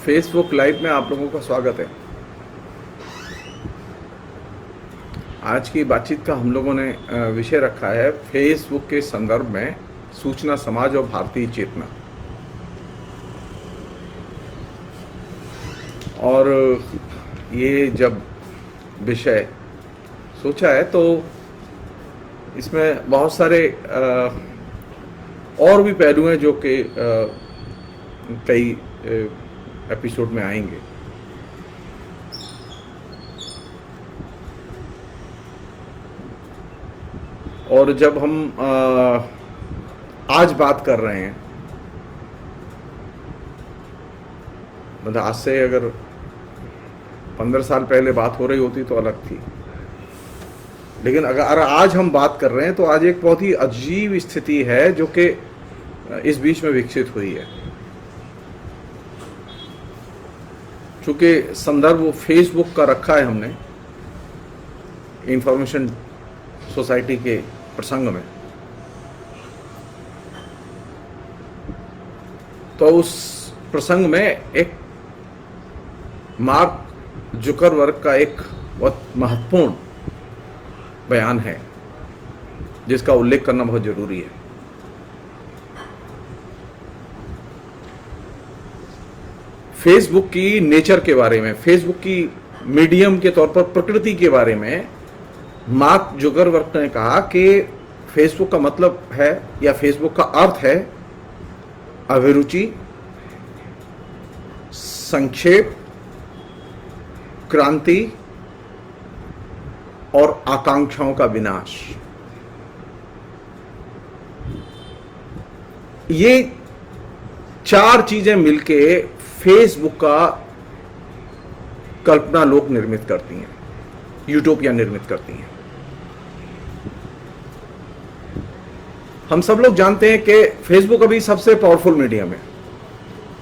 Facebook live में आप लोगों का स्वागत है। आज की बातचीत का हम लोगों ने विषय रखा है फेसबुक के संदर्भ में सूचना समाज और भारतीय चेतना। और ये जब विषय सोचा है तो इसमें बहुत सारे और भी पहलू हैं जो कि कई एपिसोड में आएंगे। और जब हम आज बात कर रहे हैं, मतलब आज से अगर 15 साल पहले बात हो रही होती तो अलग थी, लेकिन अगर आज हम बात कर रहे हैं तो आज एक बहुत ही अजीब स्थिति है जो कि इस बीच में विकसित हुई है। चूंकि संदर्भ वो फेसबुक का रखा है हमने इंफॉर्मेशन सोसाइटी के प्रसंग में, तो उस प्रसंग में एक मार्क जुकरबर्ग का एक बहुत महत्वपूर्ण बयान है जिसका उल्लेख करना बहुत जरूरी है। फेसबुक की नेचर के बारे में, फेसबुक की मीडियम के तौर पर प्रकृति के बारे में मार्क जुकरबर्ग ने कहा कि फेसबुक का मतलब है या फेसबुक का अर्थ है अभिरुचि, संक्षेप, क्रांति और आकांक्षाओं का विनाश। ये चार चीजें मिलके फेसबुक का कल्पना लोक निर्मित करती हैं, यूटोपिया निर्मित करती हैं। हम सब लोग जानते हैं कि फेसबुक अभी सबसे पावरफुल मीडियम है,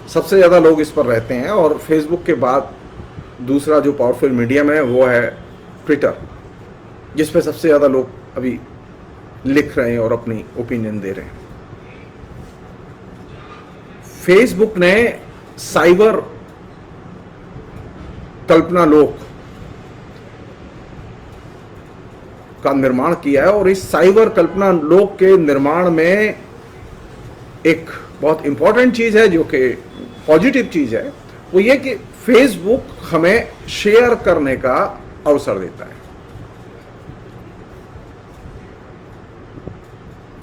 सबसे ज्यादा लोग इस पर रहते हैं। और फेसबुक के बाद दूसरा जो पावरफुल मीडियम है वो है ट्विटर, जिस पे सबसे ज्यादा लोग अभी लिख रहे हैं और अपनी ओपिनियन दे रहे हैं। फेसबुक ने साइबर कल्पना लोक का निर्माण किया है और इस साइबर कल्पना लोक के निर्माण में एक बहुत इंपॉर्टेंट चीज है जो कि पॉजिटिव चीज है, वो ये कि फेसबुक हमें शेयर करने का अवसर देता है।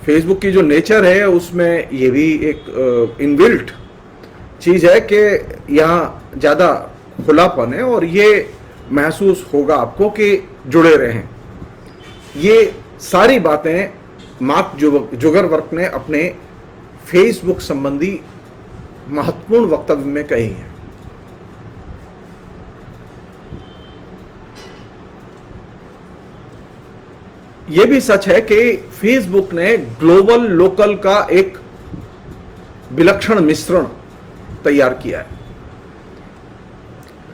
फेसबुक की जो नेचर है उसमें ये भी एक इनबिल्ट चीज है कि यहाँ ज्यादा खुलापन है और ये महसूस होगा आपको कि जुड़े रहें। ये सारी बातें मार्क जुकरबर्ग ने अपने फेसबुक संबंधी महत्वपूर्ण वक्तव्य में कही हैं। यह भी सच है कि फेसबुक ने ग्लोबल लोकल का एक विलक्षण मिश्रण तैयार किया है।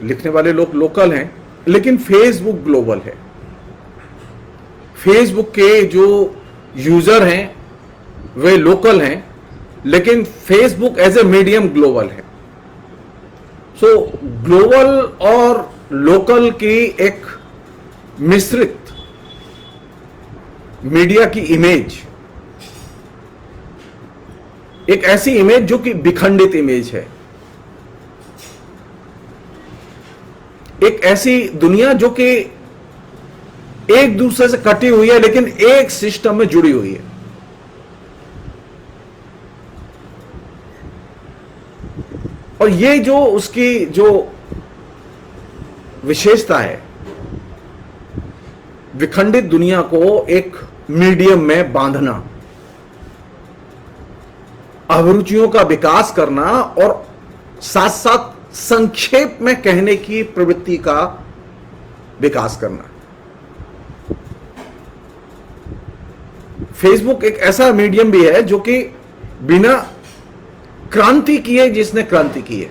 लिखने वाले लोग लोकल हैं लेकिन फेसबुक ग्लोबल है। फेसबुक के जो यूजर हैं वे लोकल हैं लेकिन Facebook as a medium global है। सो ग्लोबल और लोकल की एक मिश्रित मीडिया की इमेज, एक ऐसी इमेज जो कि विखंडित इमेज है, एक ऐसी दुनिया जो कि एक दूसरे से कटी हुई है लेकिन एक सिस्टम में जुड़ी हुई है। और ये जो उसकी जो विशेषता है, विखंडित दुनिया को एक मीडियम में बांधना, अभिरुचियों का विकास करना और साथ साथ संक्षेप में कहने की प्रवृत्ति का विकास करना। फेसबुक एक ऐसा मीडियम भी है जो कि बिना क्रांति किए जिसने क्रांति की है।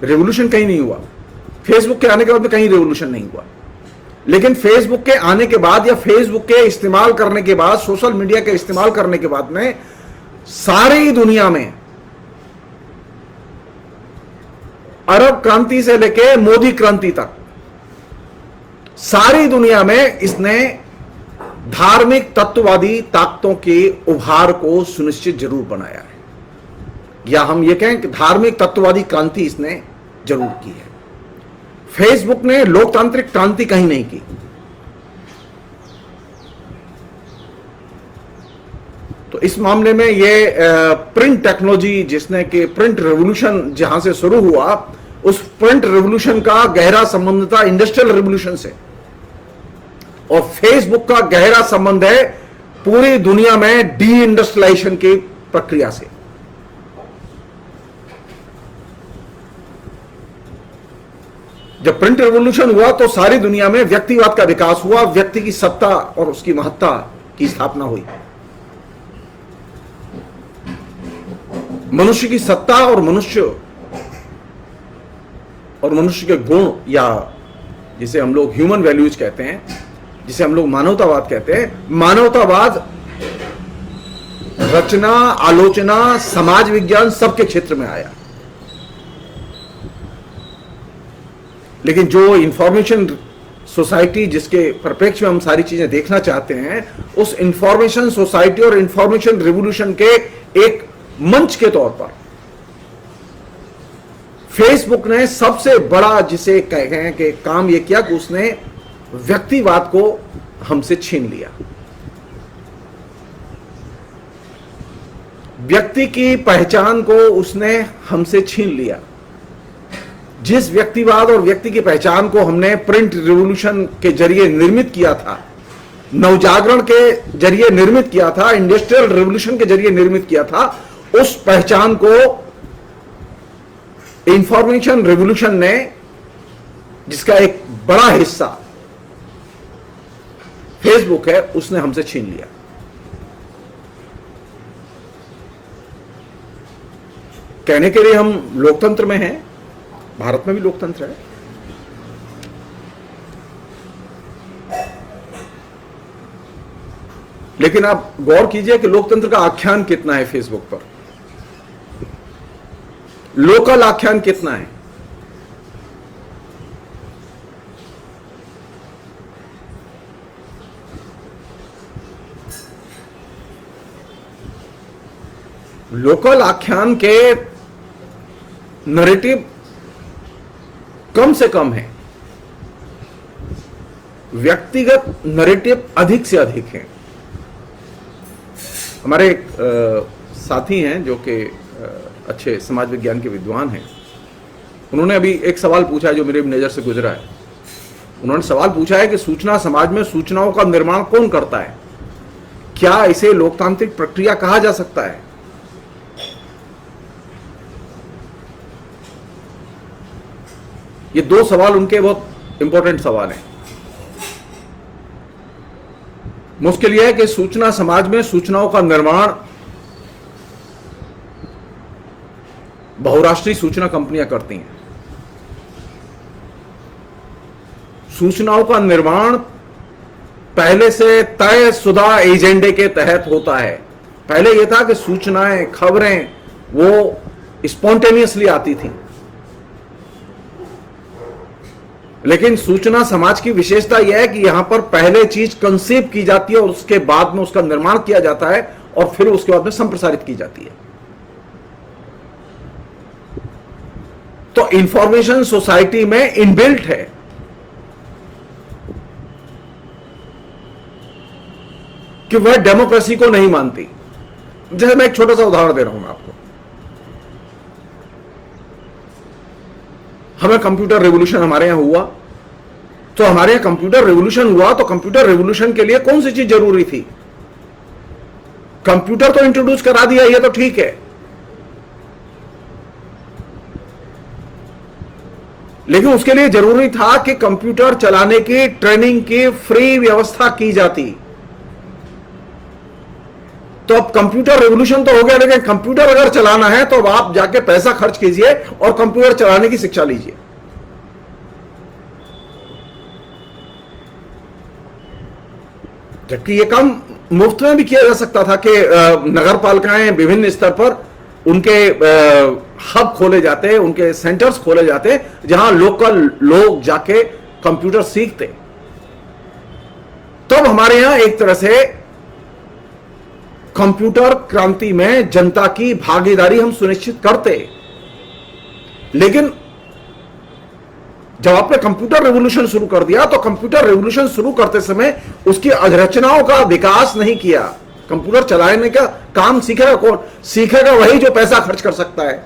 रेवोल्यूशन कहीं नहीं हुआ, फेसबुक के आने के बाद में कहीं रेवोल्यूशन नहीं हुआ, लेकिन फेसबुक के आने के बाद या फेसबुक के इस्तेमाल करने के बाद, सोशल मीडिया के इस्तेमाल करने के बाद में सारी दुनिया में अरब क्रांति से लेके मोदी क्रांति तक सारी दुनिया में इसने धार्मिक तत्ववादी ताकतों के उभार को सुनिश्चित जरूर बनाया है, या हम ये कहें कि धार्मिक तत्ववादी क्रांति इसने जरूर की है। फेसबुक ने लोकतांत्रिक क्रांति कहीं नहीं की। तो इस मामले में ये प्रिंट टेक्नोलॉजी जिसने कि प्रिंट रेवोल्यूशन जहां से शुरू हुआ, उस प्रिंट रेवोल्यूशन का गहरा संबंध था इंडस्ट्रियल रेवोल्यूशन से, और फेसबुक का गहरा संबंध है पूरी दुनिया में डी इंडस्ट्रियलाइजेशन की प्रक्रिया से। जब प्रिंट रेवोल्यूशन हुआ तो सारी दुनिया में व्यक्तिवाद का विकास हुआ, व्यक्ति की सत्ता और उसकी महत्ता की स्थापना हुई। मनुष्य की सत्ता और मनुष्य के गुण, या जिसे हम लोग ह्यूमन वैल्यूज कहते हैं, जिसे हम लोग मानवतावाद कहते हैं, मानवतावाद रचना, आलोचना, समाज विज्ञान सबके क्षेत्र में आया। लेकिन जो इंफॉर्मेशन सोसाइटी जिसके परिप्रेक्ष्य में हम सारी चीजें देखना चाहते हैं, उस इंफॉर्मेशन सोसाइटी और इंफॉर्मेशन रिवॉल्यूशन के एक मंच के तौर पर फेसबुक ने सबसे बड़ा जिसे कहते हैं कि काम यह किया कि उसने व्यक्तिवाद को हमसे छीन लिया। व्यक्ति की पहचान को उसने हमसे छीन लिया। जिस व्यक्तिवाद और व्यक्ति की पहचान को हमने प्रिंट रिवॉल्यूशन के जरिए निर्मित किया था, नवजागरण के जरिए निर्मित किया था, इंडस्ट्रियल रिवॉल्यूशन के जरिए निर्मित किया था, उस पहचान को इंफॉर्मेशन रिवॉल्यूशन ने, जिसका एक बड़ा हिस्सा फेसबुक है, उसने हमसे छीन लिया। कहने के लिए हम लोकतंत्र में हैं, भारत में भी लोकतंत्र है, लेकिन आप गौर कीजिए कि लोकतंत्र का आख्यान कितना है फेसबुक पर, लोकल आख्यान कितना है। लोकल आख्यान के नैरेटिव कम से कम है, व्यक्तिगत नैरेटिव अधिक से अधिक है। हमारे एक साथी हैं जो कि अच्छे समाज विज्ञान के विद्वान हैं, उन्होंने अभी एक सवाल पूछा है जो मेरे नज़र से गुजरा है। उन्होंने सवाल पूछा है कि सूचना समाज में सूचनाओं का निर्माण कौन करता है, क्या इसे लोकतांत्रिक प्रक्रिया कहा जा सकता है? ये दो सवाल उनके बहुत इंपॉर्टेंट सवाल हैं। मुश्किल यह है कि सूचना समाज में सूचनाओं का निर्माण बहुराष्ट्रीय सूचना कंपनियां करती हैं। सूचनाओं का निर्माण पहले से तयशुदा एजेंडे के तहत होता है। पहले यह था कि सूचनाएं, खबरें वो स्पॉन्टेनियसली आती थी, लेकिन सूचना समाज की विशेषता यह है कि यहां पर पहले चीज कंसीव की जाती है और उसके बाद में उसका निर्माण किया जाता है और फिर उसके बाद में संप्रसारित की जाती है। तो इंफॉर्मेशन सोसाइटी में इनबिल्ट है कि वह डेमोक्रेसी को नहीं मानती। जैसे मैं एक छोटा सा उदाहरण दे रहा हूं मैं आपको। हमें कंप्यूटर रेवोल्यूशन हमारे यहां हुआ, तो हमारे यहां कंप्यूटर रेवोल्यूशन हुआ, तो कंप्यूटर रेवोल्यूशन के लिए कौन सी चीज जरूरी थी? कंप्यूटर तो इंट्रोड्यूस करा दिया, ये तो ठीक है, लेकिन उसके लिए जरूरी था कि कंप्यूटर चलाने की ट्रेनिंग की फ्री व्यवस्था की जाती। तो अब कंप्यूटर रेवोल्यूशन तो हो गया, लेकिन कंप्यूटर अगर चलाना है तो अब आप जाके पैसा खर्च कीजिए और कंप्यूटर चलाने की शिक्षा लीजिए। जबकि यह काम मुफ्त में भी किया जा सकता था कि नगर पालिकाएं विभिन्न स्तर पर उनके हब खोले जाते, उनके सेंटर्स खोले जाते जहां लोकल लोग जाके कंप्यूटर सीखते। तब हमारे यहां एक तरह से कंप्यूटर क्रांति में जनता की भागीदारी हम सुनिश्चित करते। लेकिन जब आपने कंप्यूटर रेवोल्यूशन शुरू कर दिया तो कंप्यूटर रेवोल्यूशन शुरू करते समय उसकी अधरचनाओं का विकास नहीं किया। कंप्यूटर चलाने का काम सीखेगा कौन? सीखेगा वही जो पैसा खर्च कर सकता है।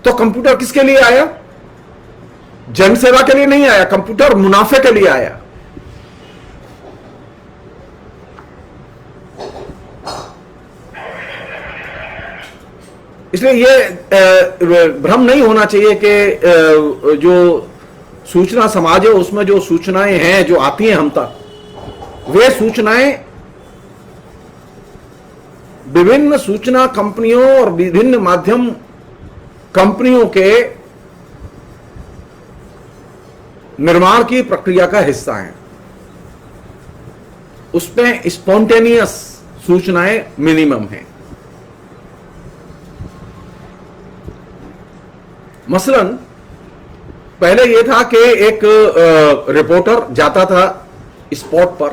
तो कंप्यूटर किसके लिए आया? जनसेवा के लिए नहीं आया, कंप्यूटर मुनाफे के लिए आया। इसलिए ये भ्रम नहीं होना चाहिए कि जो सूचना समाज है उसमें जो सूचनाएं हैं जो आती हैं हम तक, वे सूचनाएं विभिन्न सूचना कंपनियों और विभिन्न माध्यम कंपनियों के निर्माण की प्रक्रिया का हिस्सा है। उसमें स्पॉन्टेनियस सूचनाएं मिनिमम हैं। मसलन पहले यह था कि एक रिपोर्टर जाता था स्पॉट पर,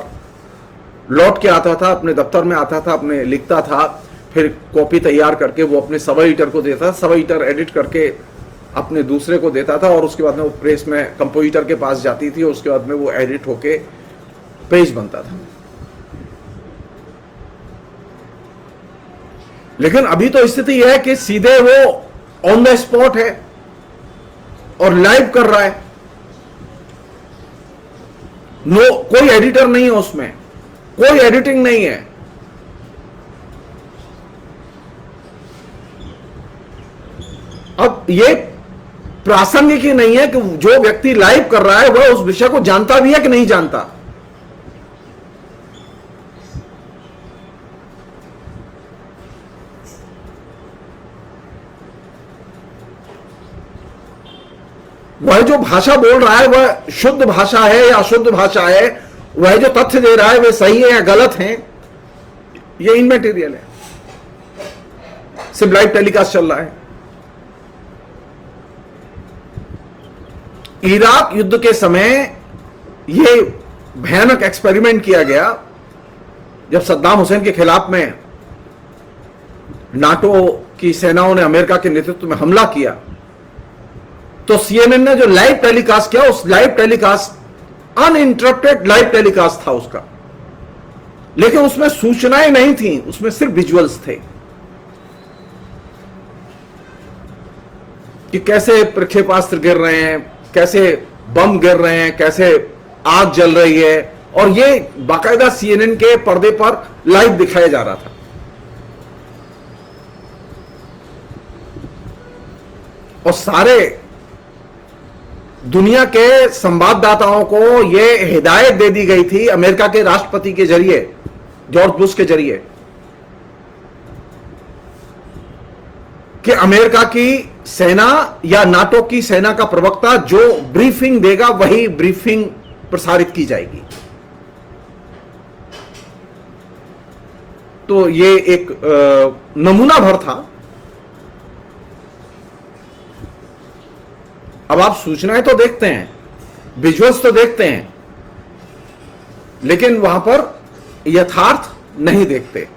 लौट के आता था, अपने दफ्तर में आता था, अपने लिखता था, फिर कॉपी तैयार करके वो अपने सब एडिटर को देता था, सब एडिटर एडिट करके अपने दूसरे को देता था, और उसके बाद में वो प्रेस में कंपोजिटर के पास जाती थी, और उसके बाद में वो एडिट होके पेज बनता था। लेकिन अभी तो स्थिति यह है कि सीधे वो ऑन द स्पॉट है और लाइव कर रहा है। कोई एडिटर नहीं है उसमें, कोई एडिटिंग नहीं है। अब ये प्रासंगिक ही नहीं है कि जो व्यक्ति लाइव कर रहा है वह उस विषय को जानता भी है कि नहीं जानता। वह जो भाषा बोल रहा है वह शुद्ध भाषा है या अशुद्ध भाषा है, वह जो तथ्य दे रहा है वे सही है या गलत हैं, ये इनमेटेरियल है। सिर्फ लाइव टेलीकास्ट चल रहा है। इराक युद्ध के समय यह भयानक एक्सपेरिमेंट किया गया जब सद्दाम हुसैन के खिलाफ में नाटो की सेनाओं ने अमेरिका के नेतृत्व में हमला किया, तो सीएनएन ने जो लाइव टेलीकास्ट किया, उस live telecast uninterrupted live telecast था उसका, लेकिन उसमें सूचनाएं नहीं थी, उसमें सिर्फ विजुअल्स थे कि कैसे प्रक्षेपास्त्र गिर रहे हैं, कैसे बम गिर रहे हैं, कैसे आग जल रही है, और ये बाकायदा सीएनएन के पर्दे पर लाइव दिखाया जा रहा था। और सारे दुनिया के संवाददाताओं को यह हिदायत दे दी गई थी अमेरिका के राष्ट्रपति के जरिए, जॉर्ज बुश के जरिए, कि अमेरिका की सेना या नाटो की सेना का प्रवक्ता जो ब्रीफिंग देगा वही ब्रीफिंग प्रसारित की जाएगी। तो ये एक नमूना भर था। अब आप सूचनाएं तो देखते हैं, विजुअल्स तो देखते हैं, लेकिन वहां पर यथार्थ नहीं देखते।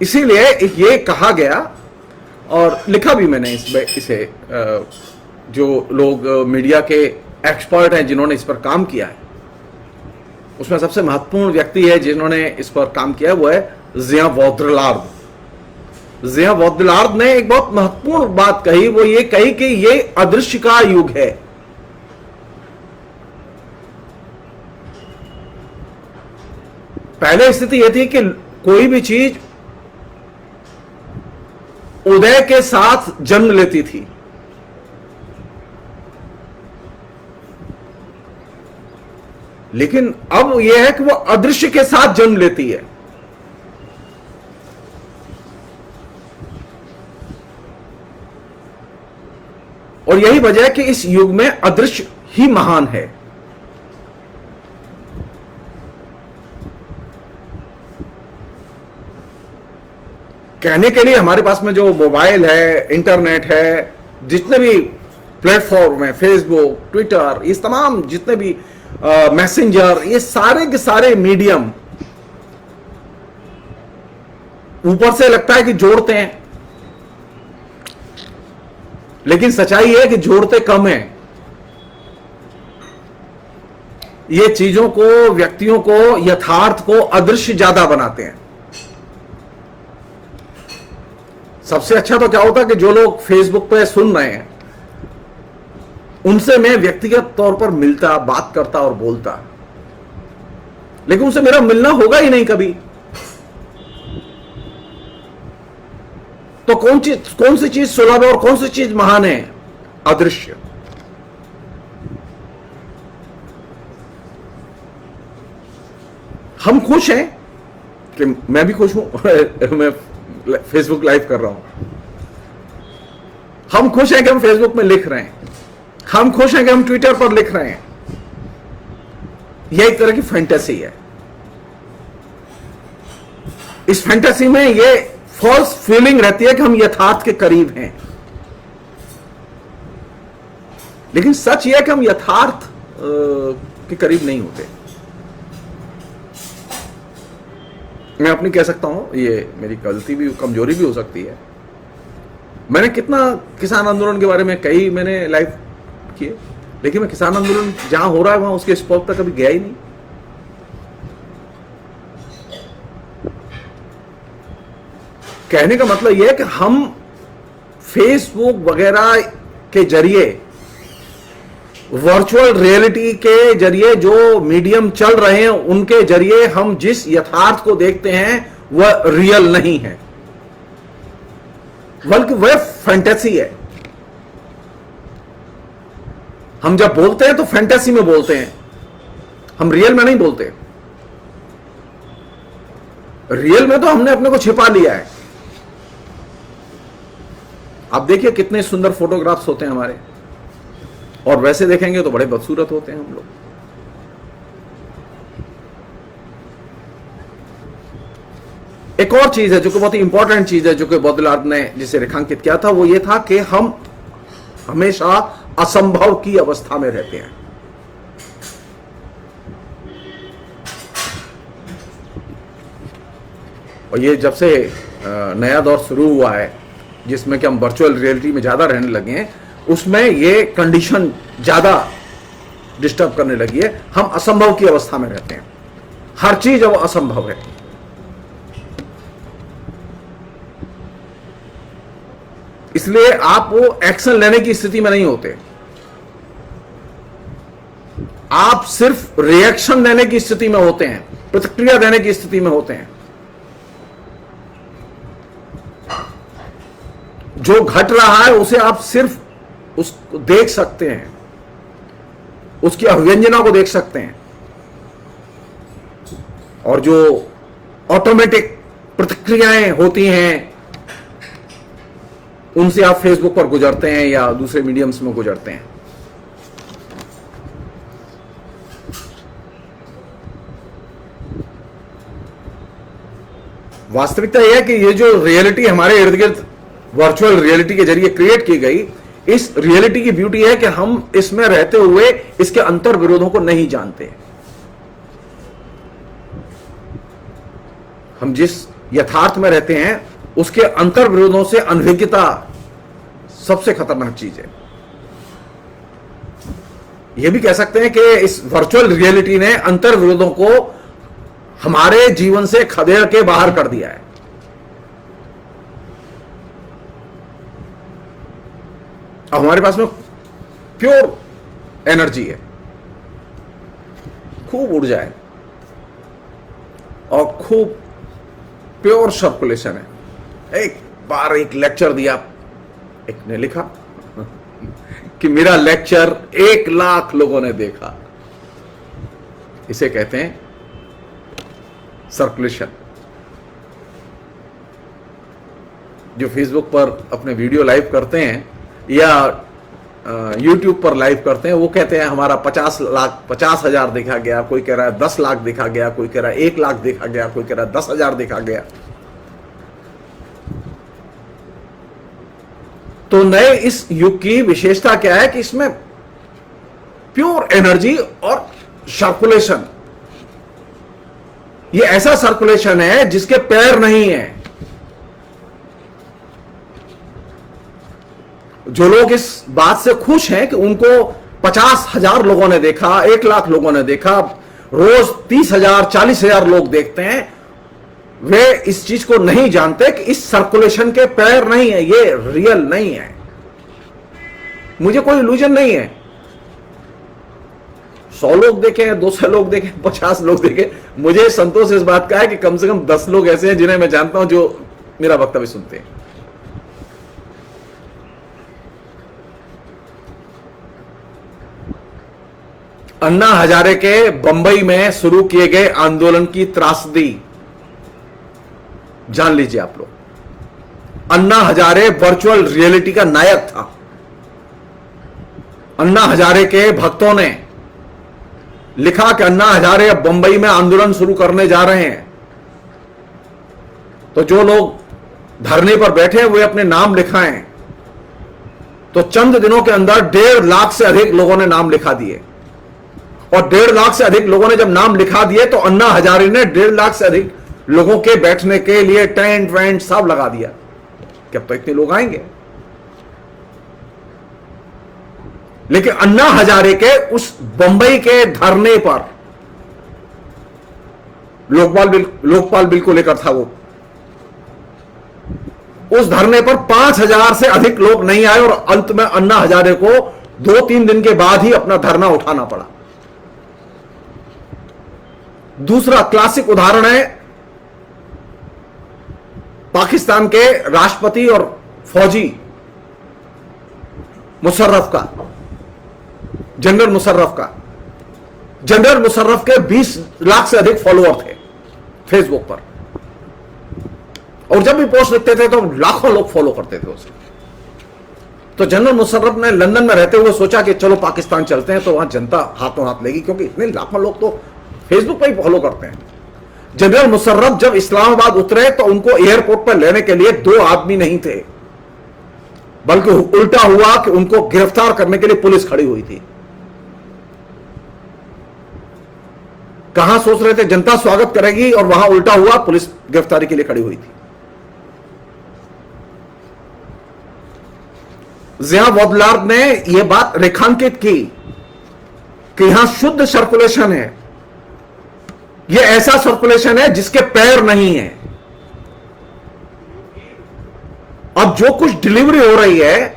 इसीलिए ये कहा गया और लिखा भी मैंने इसे जो लोग मीडिया के एक्सपर्ट हैं जिन्होंने इस पर काम किया है, उसमें सबसे महत्वपूर्ण व्यक्ति है जिन्होंने इस पर काम किया है, वो है ज़िया वौद्रलार्द। ज़िया वौद्रलार्द ने एक बहुत महत्वपूर्ण बात कही, वो ये कही कि ये अदृश्य का युग है। पहले स्थिति यह थी कि कोई भी चीज उदय के साथ जन्म लेती थी, लेकिन अब यह है कि वो अदृश्य के साथ जन्म लेती है। और यही वजह है कि इस युग में अदृश्य ही महान है। कहने के लिए हमारे पास में जो मोबाइल है, इंटरनेट है, जितने भी प्लेटफॉर्म है, फेसबुक, ट्विटर, इस तमाम जितने भी मैसेंजर, ये सारे के सारे मीडियम ऊपर से लगता है कि जोड़ते हैं, लेकिन सच्चाई है कि जोड़ते कम है। ये चीजों को, व्यक्तियों को, यथार्थ को अदृश्य ज्यादा बनाते हैं। सबसे अच्छा तो क्या होता है कि जो लोग फेसबुक पे सुन रहे हैं उनसे मैं व्यक्तिगत तौर पर मिलता, बात करता और बोलता, लेकिन उनसे मेरा मिलना होगा ही नहीं कभी। तो कौन सी चीज सुलभ है और कौन सी चीज महान है? अदृश्य। हम खुश हैं कि मैं भी खुश हूं मैं फेसबुक लाइव कर रहा हूं। हम खुश हैं कि हम फेसबुक में लिख रहे हैं। हम खुश हैं कि हम ट्विटर पर लिख रहे हैं। यह एक तरह की फैंटेसी है। इस फैंटेसी में यह फॉल्स फीलिंग रहती है कि हम यथार्थ के करीब हैं, लेकिन सच यह है कि हम यथार्थ के करीब नहीं होते। मैं अपनी कह सकता हूं, ये मेरी गलती भी, कमजोरी भी हो सकती है। मैंने कितना किसान आंदोलन के बारे में कई मैंने लाइव किए, लेकिन मैं किसान आंदोलन जहां हो रहा है वहां उसके स्पॉट तक कभी गया ही नहीं। कहने का मतलब यह है कि हम फेसबुक वगैरह के जरिए, वर्चुअल रियलिटी के जरिए जो मीडियम चल रहे हैं उनके जरिए हम जिस यथार्थ को देखते हैं वह रियल नहीं है, बल्कि वह फैंटेसी है। हम जब बोलते हैं तो फैंटेसी में बोलते हैं, हम रियल में नहीं बोलते। रियल में तो हमने अपने को छिपा लिया है। आप देखिए कितने सुंदर फोटोग्राफ्स होते हैं हमारे, और वैसे देखेंगे तो बड़े बदसूरत होते हैं हम लोग। एक और चीज है जो कि बहुत ही इंपॉर्टेंट चीज है, जो कि बौद्धिलार्थ ने जिसे रेखांकित किया था, वो ये था कि हम हमेशा असंभव की अवस्था में रहते हैं। और ये जब से नया दौर शुरू हुआ है जिसमें कि हम वर्चुअल रियलिटी में ज्यादा रहने लगे हैं, उसमें ये कंडीशन ज्यादा डिस्टर्ब करने लगी है। हम असंभव की अवस्था में रहते हैं, हर चीज अब असंभव है। इसलिए आप वो एक्शन लेने की स्थिति में नहीं होते, आप सिर्फ रिएक्शन देने की स्थिति में होते हैं, प्रतिक्रिया देने की स्थिति में होते हैं। जो घट रहा है उसे आप सिर्फ उसको देख सकते हैं, उसकी अभिव्यंजना को देख सकते हैं, और जो ऑटोमेटिक प्रतिक्रियाएं होती हैं उनसे आप फेसबुक पर गुजरते हैं या दूसरे मीडियम्स में गुजरते हैं। वास्तविकता यह है कि ये जो रियलिटी हमारे इर्द गिर्द वर्चुअल रियलिटी के जरिए क्रिएट की गई, इस रियलिटी की ब्यूटी है कि हम इसमें रहते हुए इसके अंतर विरोधों को नहीं जानते। हम जिस यथार्थ में रहते हैं उसके अंतर विरोधों से अनभिज्ञता सबसे खतरनाक चीज है। यह भी कह सकते हैं कि इस वर्चुअल रियलिटी ने अंतर विरोधों को हमारे जीवन से खदेड़ के बाहर कर दिया है। अब हमारे पास में प्योर एनर्जी है, खूब ऊर्जा है और खूब प्योर सर्कुलेशन है। एक बार एक लेक्चर दिया, एक ने लिखा कि मेरा लेक्चर 1 लाख लोगों ने देखा। इसे कहते हैं सर्कुलेशन। जो फेसबुक पर अपने वीडियो लाइव करते हैं या यूट्यूब पर लाइव करते हैं, वो कहते हैं हमारा 50,000 देखा गया, कोई कह रहा है 10 लाख देखा गया, कोई कह रहा है 1 लाख देखा गया, कोई कह रहा है 10,000 देखा गया। तो नए इस युग की विशेषता क्या है कि इसमें प्योर एनर्जी और सर्कुलेशन, ये ऐसा सर्कुलेशन है जिसके पैर नहीं है। जो लोग इस बात से खुश हैं कि उनको 50,000 लोगों ने देखा, 1,00,000 लोगों ने देखा, रोज 30,000 40,000 लोग देखते हैं, वे इस चीज को नहीं जानते कि इस सर्कुलेशन के पैर नहीं है, ये रियल नहीं है। मुझे कोई इल्यूजन नहीं है। 100 लोग देखे, 200 लोग देखे, 50 लोग देखे, मुझे संतोष इस बात का है कि कम से कम 10 लोग ऐसे हैं जिन्हें मैं जानता हूं जो मेरा वक्तव्य सुनते हैं। अन्ना हजारे के बंबई में शुरू किए गए आंदोलन की त्रासदी जान लीजिए आप लोग। अन्ना हजारे वर्चुअल रियलिटी का नायक था। अन्ना हजारे के भक्तों ने लिखा कि अन्ना हजारे अब बंबई में आंदोलन शुरू करने जा रहे हैं, तो जो लोग धरने पर बैठे हैं वे अपने नाम लिखाएं। तो चंद दिनों के अंदर 1.5 लाख से अधिक लोगों ने नाम लिखा दिए, और 1.5 लाख से अधिक लोगों ने जब नाम लिखा दिए तो अन्ना हजारे ने 1.5 लाख से अधिक लोगों के बैठने के लिए टेंट वेंट सब लगा दिया कि अब तो इतने लोग आएंगे। लेकिन अन्ना हजारे के उस बंबई के धरने पर लोकपाल बिल को लेकर था वो, उस धरने पर 5,000 से अधिक लोग नहीं आए और अंत में अन्ना हजारे को 2-3 दिन के बाद ही अपना धरना उठाना पड़ा। दूसरा क्लासिक उदाहरण है पाकिस्तान के राष्ट्रपति और फौजी मुशर्रफ का, जनरल मुशर्रफ का। जनरल मुशर्रफ के 20 लाख से अधिक फॉलोअर थे फेसबुक पर, और जब भी पोस्ट लिखते थे तो लाखों लोग फॉलो करते थे उसे। तो जनरल मुशर्रफ ने लंदन में रहते हुए सोचा कि चलो पाकिस्तान चलते हैं, तो वहां जनता हाथों हाथ लेगी, क्योंकि इतने लाखों लोग तो फेसबुक पर ही फॉलो करते हैं। जनरल मुशर्रफ जब इस्लामाबाद उतरे तो उनको एयरपोर्ट पर लेने के लिए 2 आदमी नहीं थे, बल्कि उल्टा हुआ कि उनको गिरफ्तार करने के लिए पुलिस खड़ी हुई थी। कहां सोच रहे थे जनता स्वागत करेगी, और वहां उल्टा हुआ, पुलिस गिरफ्तारी के लिए खड़ी हुई थी। जिया वोबलार्ड ने यह बात रेखांकित की कि यहां शुद्ध सर्कुलेशन है, यह ऐसा सर्कुलेशन है जिसके पैर नहीं है। अब जो कुछ डिलीवरी हो रही है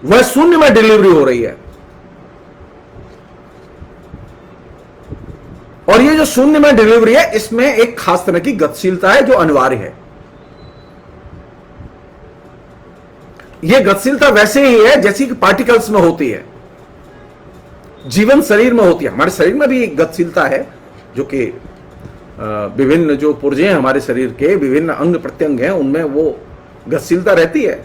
वह शून्य में डिलीवरी हो रही है, और ये जो शून्य में डिलीवरी है इसमें एक खास तरह की गतिशीलता है जो अनिवार्य है। यह गतिशीलता वैसे ही है जैसी कि पार्टिकल्स में होती है, जीवन शरीर में होती है। हमारे शरीर में भी एक गतिशीलता है, जो कि विभिन्न जो पुर्जे हैं हमारे शरीर के, विभिन्न अंग प्रत्यंग हैं, उनमें वो गतिशीलता रहती है।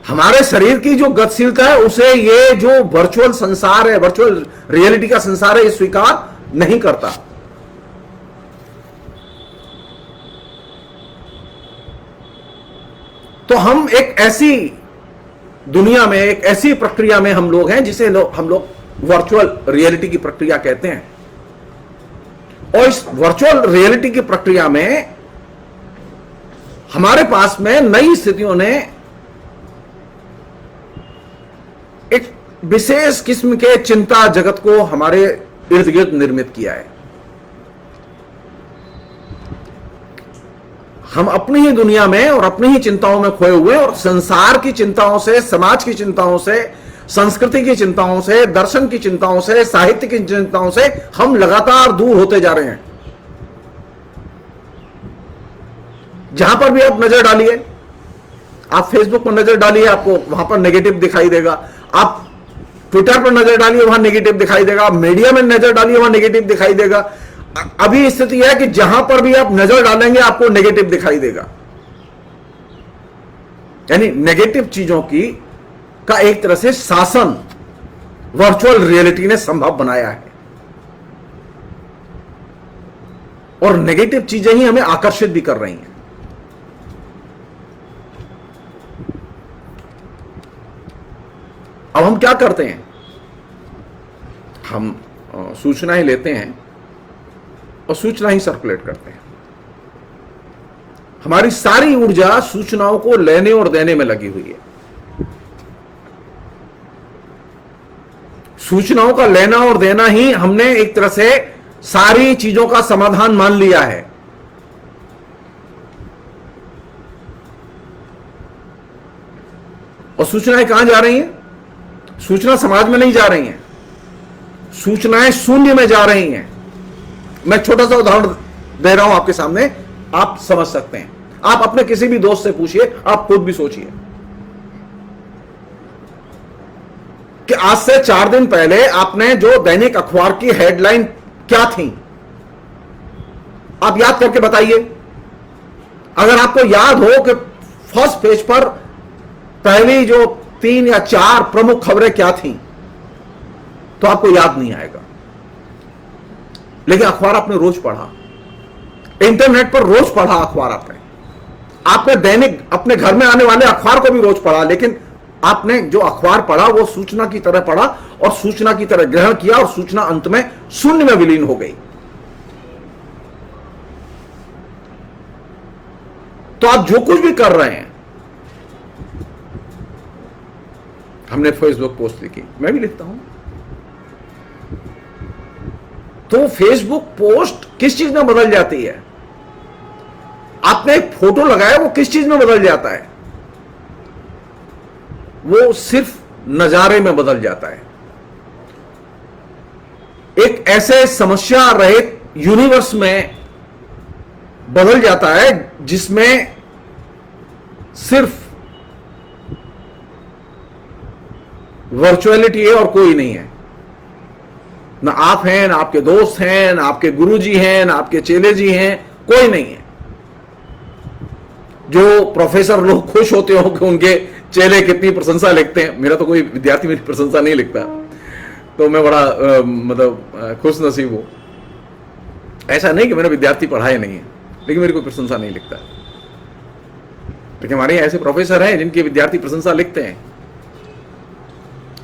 हमारे शरीर की जो गतिशीलता है उसे ये जो वर्चुअल संसार है, वर्चुअल रियलिटी का संसार है, ये स्वीकार नहीं करता। तो हम एक ऐसी दुनिया में, एक ऐसी प्रक्रिया में हम लोग हैं जिसे हम लोग वर्चुअल रियलिटी की प्रक्रिया कहते हैं। और इस वर्चुअल रियलिटी की प्रक्रिया में हमारे पास में नई स्थितियों ने एक विशेष किस्म के चिंता जगत को हमारे इर्द गिर्द निर्मित किया है। हम अपनी ही दुनिया में और अपनी ही चिंताओं में खोए हुए, और संसार की चिंताओं से, समाज की चिंताओं से, संस्कृति की चिंताओं से, दर्शन की चिंताओं से, साहित्य की चिंताओं से हम लगातार दूर होते जा रहे हैं। जहां पर भी आप नजर डालिए, आप फेसबुक पर नजर डालिए, आपको वहां पर नेगेटिव दिखाई देगा। आप ट्विटर पर नजर डालिए, वहां नेगेटिव दिखाई देगा। मीडिया में नजर डालिए, वहां नेगेटिव दिखाई देगा। अभी स्थिति है कि जहां पर भी आप नजर डालेंगे आपको नेगेटिव दिखाई देगा। यानी नेगेटिव चीजों की का एक तरह से शासन वर्चुअल रियलिटी ने संभव बनाया है। और नेगेटिव चीजें ही हमें आकर्षित भी कर रही हैं। अब हम क्या करते हैं, हम सूचनाएं लेते हैं और सूचना ही सर्कुलेट करते हैं। हमारी सारी ऊर्जा सूचनाओं को लेने और देने में लगी हुई है। सूचनाओं का लेना और देना ही हमने एक तरह से सारी चीजों का समाधान मान लिया है। और सूचनाएं कहां जा रही हैं? सूचना समाज में नहीं जा रही हैं, सूचनाएं शून्य में जा रही हैं। मैं छोटा सा उदाहरण दे रहा हूं आपके सामने, आप समझ सकते हैं। आप अपने किसी भी दोस्त से पूछिए, आप खुद भी सोचिए कि आज से 4 दिन पहले आपने जो दैनिक अखबार की हेडलाइन क्या थी, आप याद करके बताइए। अगर आपको याद हो कि फर्स्ट पेज पर पहली जो 3 या 4 प्रमुख खबरें क्या थी, तो आपको याद नहीं आएगा। लेकिन अखबार आपने रोज पढ़ा, इंटरनेट पर रोज पढ़ा अखबार आपने दैनिक अपने घर में आने वाले अखबार को भी रोज पढ़ा। लेकिन आपने जो अखबार पढ़ा वो सूचना की तरह पढ़ा और सूचना की तरह ग्रहण किया और सूचना अंत में शून्य में विलीन हो गई। तो आप जो कुछ भी कर रहे हैं, हमने फेसबुक पोस्ट लिखी, मैं भी लिखता हूं, तो फेसबुक पोस्ट किस चीज में बदल जाती है? आपने एक फोटो लगाया, वो किस चीज में बदल जाता है? वो सिर्फ नजारे में बदल जाता है। एक ऐसे समस्या रहित यूनिवर्स में बदल जाता है जिसमें सिर्फ वर्चुअलिटी है और कोई नहीं है। ना आप हैं, ना आपके दोस्त हैं, ना आपके गुरुजी हैं, ना आपके चेले जी हैं, कोई नहीं है। जो प्रोफेसर लोग खुश होते हो कि उनके चेले कितनी प्रशंसा लिखते हैं, मेरा तो कोई विद्यार्थी मेरी प्रशंसा नहीं लिखता, तो मैं बड़ा मतलब खुश नसीब हूं। ऐसा नहीं कि मेरा विद्यार्थी पढ़ाए नहीं है, लेकिन मेरी कोई प्रशंसा नहीं लिखता। लेकिन हमारे यहाँ ऐसे प्रोफेसर हैं जिनके विद्यार्थी प्रशंसा लिखते हैं,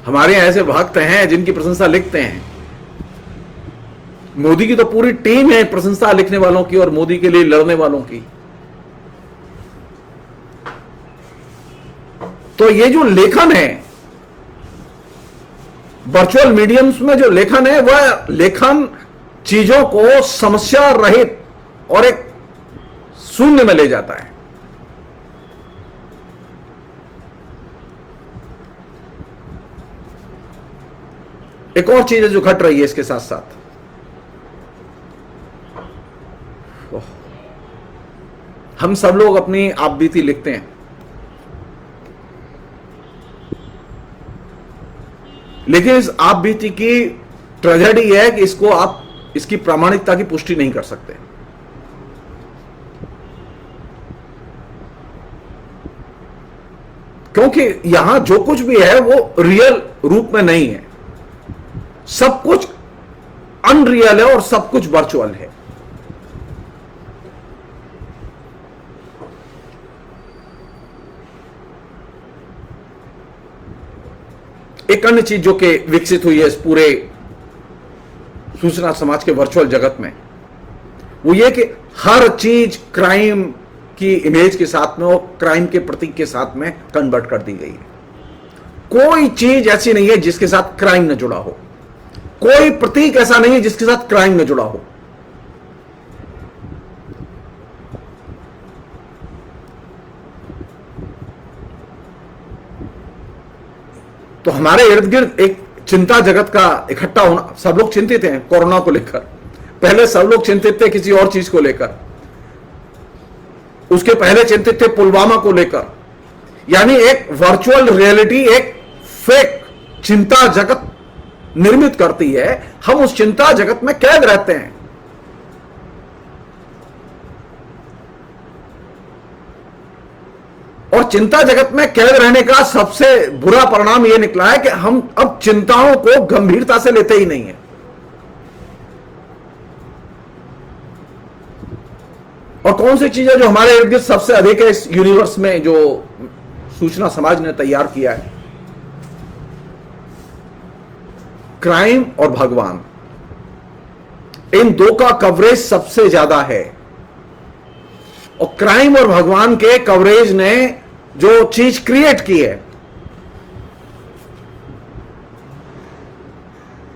हमारे यहाँ ऐसे भक्त हैं जिनकी प्रशंसा लिखते हैं। मोदी की तो पूरी टीम है प्रशंसा लिखने वालों की और मोदी के लिए लड़ने वालों की। तो ये जो लेखन है, वर्चुअल मीडियम्स में जो लेखन है, वह लेखन चीजों को समस्या रहित और एक शून्य में ले जाता है। एक और चीज है जो घट रही है इसके साथ साथ, हम सब लोग अपनी आप बीती लिखते हैं, लेकिन इस आप बीती की ट्रेजेडी है कि इसको आप इसकी प्रामाणिकता की पुष्टि नहीं कर सकते। क्योंकि यहां जो कुछ भी है वो रियल रूप में नहीं है, सब कुछ अनरियल है और सब कुछ वर्चुअल है। एक अन्य चीज जो कि विकसित हुई है इस पूरे सूचना समाज के वर्चुअल जगत में, वो ये कि हर चीज क्राइम की इमेज के साथ में और क्राइम के प्रतीक के साथ में कन्वर्ट कर दी गई है। कोई चीज ऐसी नहीं है जिसके साथ क्राइम न जुड़ा हो, कोई प्रतीक ऐसा नहीं है जिसके साथ क्राइम न जुड़ा हो। तो हमारे इर्द गिर्द एक चिंता जगत का इकट्ठा होना, सब लोग चिंतित हैं कोरोना को लेकर। पहले सब लोग चिंतित थे किसी और चीज को लेकर, उसके पहले चिंतित थे पुलवामा को लेकर। यानी एक वर्चुअल रियलिटी, एक फेक चिंता जगत निर्मित करती है। हम उस चिंता जगत में कैद रहते हैं। और चिंता जगत में कैद रहने का सबसे बुरा परिणाम यह निकला है कि हम अब चिंताओं को गंभीरता से लेते ही नहीं है। कौन सी चीज है जो हमारे इर्द गिर्द सबसे अधिक है इस यूनिवर्स में, जो सूचना समाज ने तैयार किया है? क्राइम और भगवान, इन दो का कवरेज सबसे ज्यादा है। और क्राइम और भगवान के कवरेज ने जो चीज क्रिएट की है,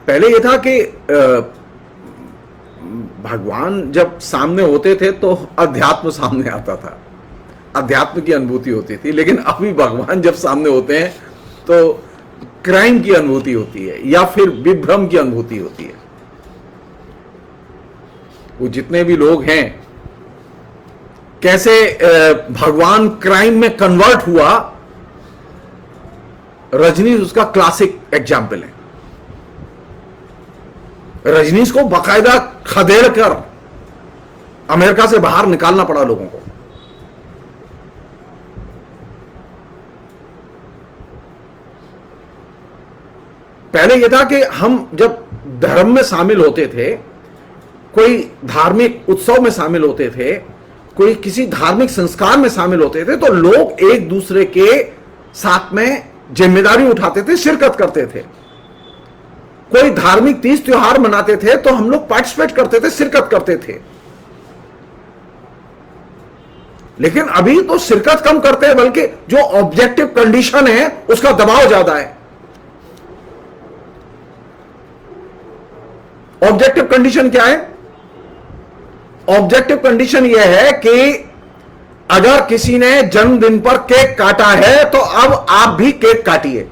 पहले यह था कि भगवान जब सामने होते थे तो अध्यात्म सामने आता था, अध्यात्म की अनुभूति होती थी। लेकिन अभी भगवान जब सामने होते हैं तो क्राइम की अनुभूति होती है या फिर विभ्रम की अनुभूति होती है। वो जितने भी लोग हैं, कैसे भगवान क्राइम में कन्वर्ट हुआ, रजनीश उसका क्लासिक एग्जाम्पल है। रजनीश को बाकायदा खदेड़ कर अमेरिका से बाहर निकालना पड़ा लोगों को। पहले यह था कि हम जब धर्म में शामिल होते थे, कोई धार्मिक उत्सव में शामिल होते थे, कोई किसी धार्मिक संस्कार में शामिल होते थे, तो लोग एक दूसरे के साथ में जिम्मेदारी उठाते थे, शिरकत करते थे। कोई धार्मिक तीज त्योहार मनाते थे तो हम लोग पार्टिसिपेट करते थे, शिरकत करते थे। लेकिन अभी तो शिरकत कम करते हैं, बल्कि जो ऑब्जेक्टिव कंडीशन है उसका दबाव ज्यादा है। ऑब्जेक्टिव कंडीशन क्या है? ऑब्जेक्टिव कंडीशन यह है कि अगर किसी ने जन्मदिन पर केक काटा है तो अब आप भी केक काटिए।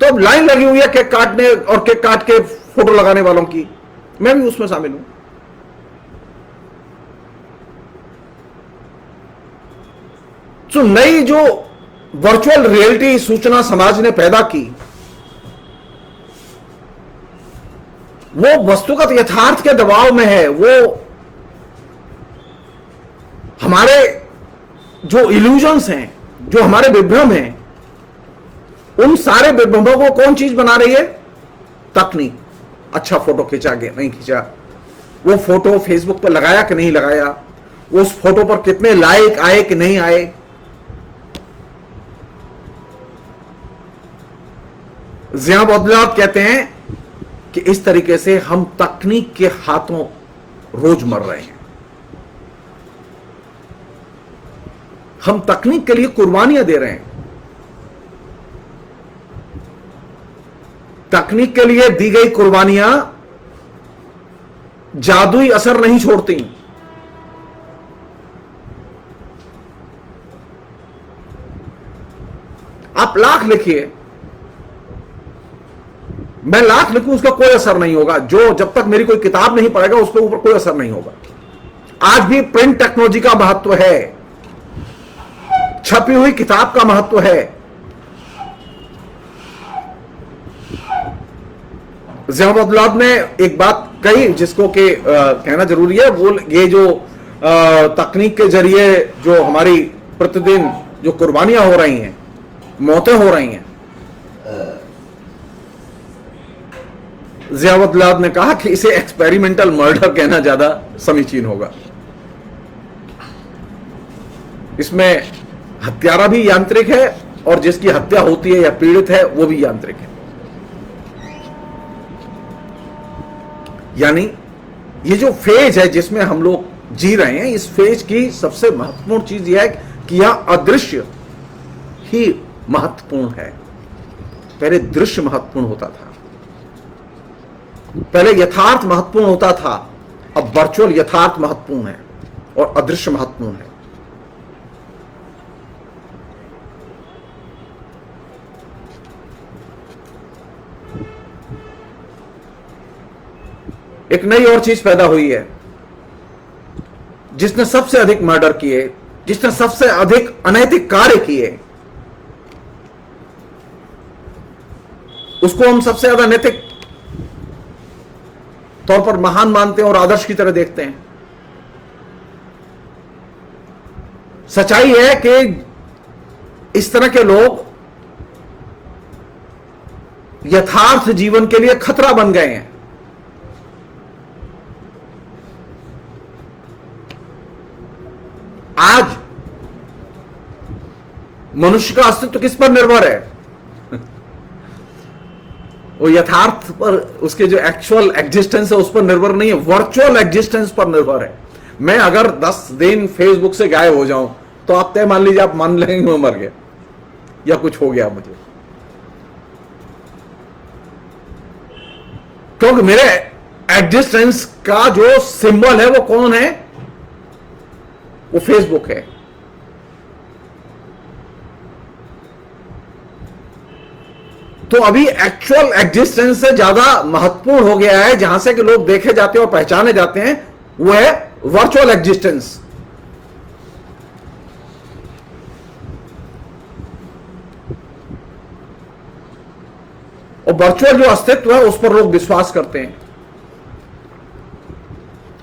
तो अब लाइन लगी हुई है केक काटने और केक काट के फोटो लगाने वालों की, मैं भी उसमें शामिल हूं। तो नई जो वर्चुअल रियलिटी सूचना समाज ने पैदा की, वो वस्तुगत यथार्थ के दबाव में है। वो हमारे जो इल्यूजन्स हैं, जो हमारे विभ्रम हैं, उन सारे विभ्रमों को कौन चीज बना रही है? तकनीक। अच्छा फोटो खींचा कि नहीं खींचा, वो फोटो फेसबुक पर लगाया कि नहीं लगाया, उस फोटो पर कितने लाइक आए कि नहीं आए। ज़िया बदलाव कहते हैं कि इस तरीके से हम तकनीक के हाथों रोज मर रहे हैं। हम तकनीक के लिए कुर्बानियां दे रहे हैं। तकनीक के लिए दी गई कुर्बानियां जादुई असर नहीं छोड़ती। आप लाख लिखिए, मैं लाख लिखूं, उसका कोई असर नहीं होगा। जो जब तक मेरी कोई किताब नहीं पढ़ेगा उसके ऊपर कोई असर नहीं होगा। आज भी प्रिंट टेक्नोलॉजी का महत्व है, छपी हुई किताब का महत्व है। ज़िया बदलाव ने एक बात कही जिसको कि कहना जरूरी है। वो ये जो तकनीक के जरिए जो हमारी प्रतिदिन जो कुर्बानियां हो रही हैं, मौतें हो रही हैं, ज़िया बदलाव ने कहा कि इसे एक्सपेरिमेंटल मर्डर कहना ज्यादा समीचीन होगा। इसमें हत्यारा भी यांत्रिक है और जिसकी हत्या होती है या पीड़ित है वो भी यांत्रिक है। यानी ये जो फेज है जिसमें हम लोग जी रहे हैं, इस फेज की सबसे महत्वपूर्ण चीज यह है कि यह अदृश्य ही महत्वपूर्ण है। पहले दृश्य महत्वपूर्ण होता था, पहले यथार्थ महत्वपूर्ण होता था, अब वर्चुअल यथार्थ महत्वपूर्ण है और अदृश्य महत्वपूर्ण है। एक नई और चीज पैदा हुई है, जिसने सबसे अधिक मर्डर किए, जिसने सबसे अधिक अनैतिक कार्य किए, उसको हम सबसे ज्यादा नैतिक तौर पर महान मानते हैं और आदर्श की तरह देखते हैं। सच्चाई है कि इस तरह के लोग यथार्थ जीवन के लिए खतरा बन गए हैं। आज मनुष्य का अस्तित्व किस पर निर्भर है? वो यथार्थ पर, उसके जो एक्चुअल एग्जिस्टेंस है उस पर निर्भर नहीं है, वर्चुअल एग्जिस्टेंस पर निर्भर है। मैं अगर 10 दिन फेसबुक से गायब हो जाऊं तो आप तय मान लीजिए, आप मान लेंगे मैं मर गया या कुछ हो गया मुझे, क्योंकि मेरे एग्जिस्टेंस का जो सिंबल है वो कौन है? वो फेसबुक है। तो अभी एक्चुअल एग्जिस्टेंस से ज्यादा महत्वपूर्ण हो गया है, जहां से कि लोग देखे जाते हैं और पहचाने जाते हैं, वो है वर्चुअल एग्जिस्टेंस। और वर्चुअल जो अस्तित्व है उस पर लोग विश्वास करते हैं,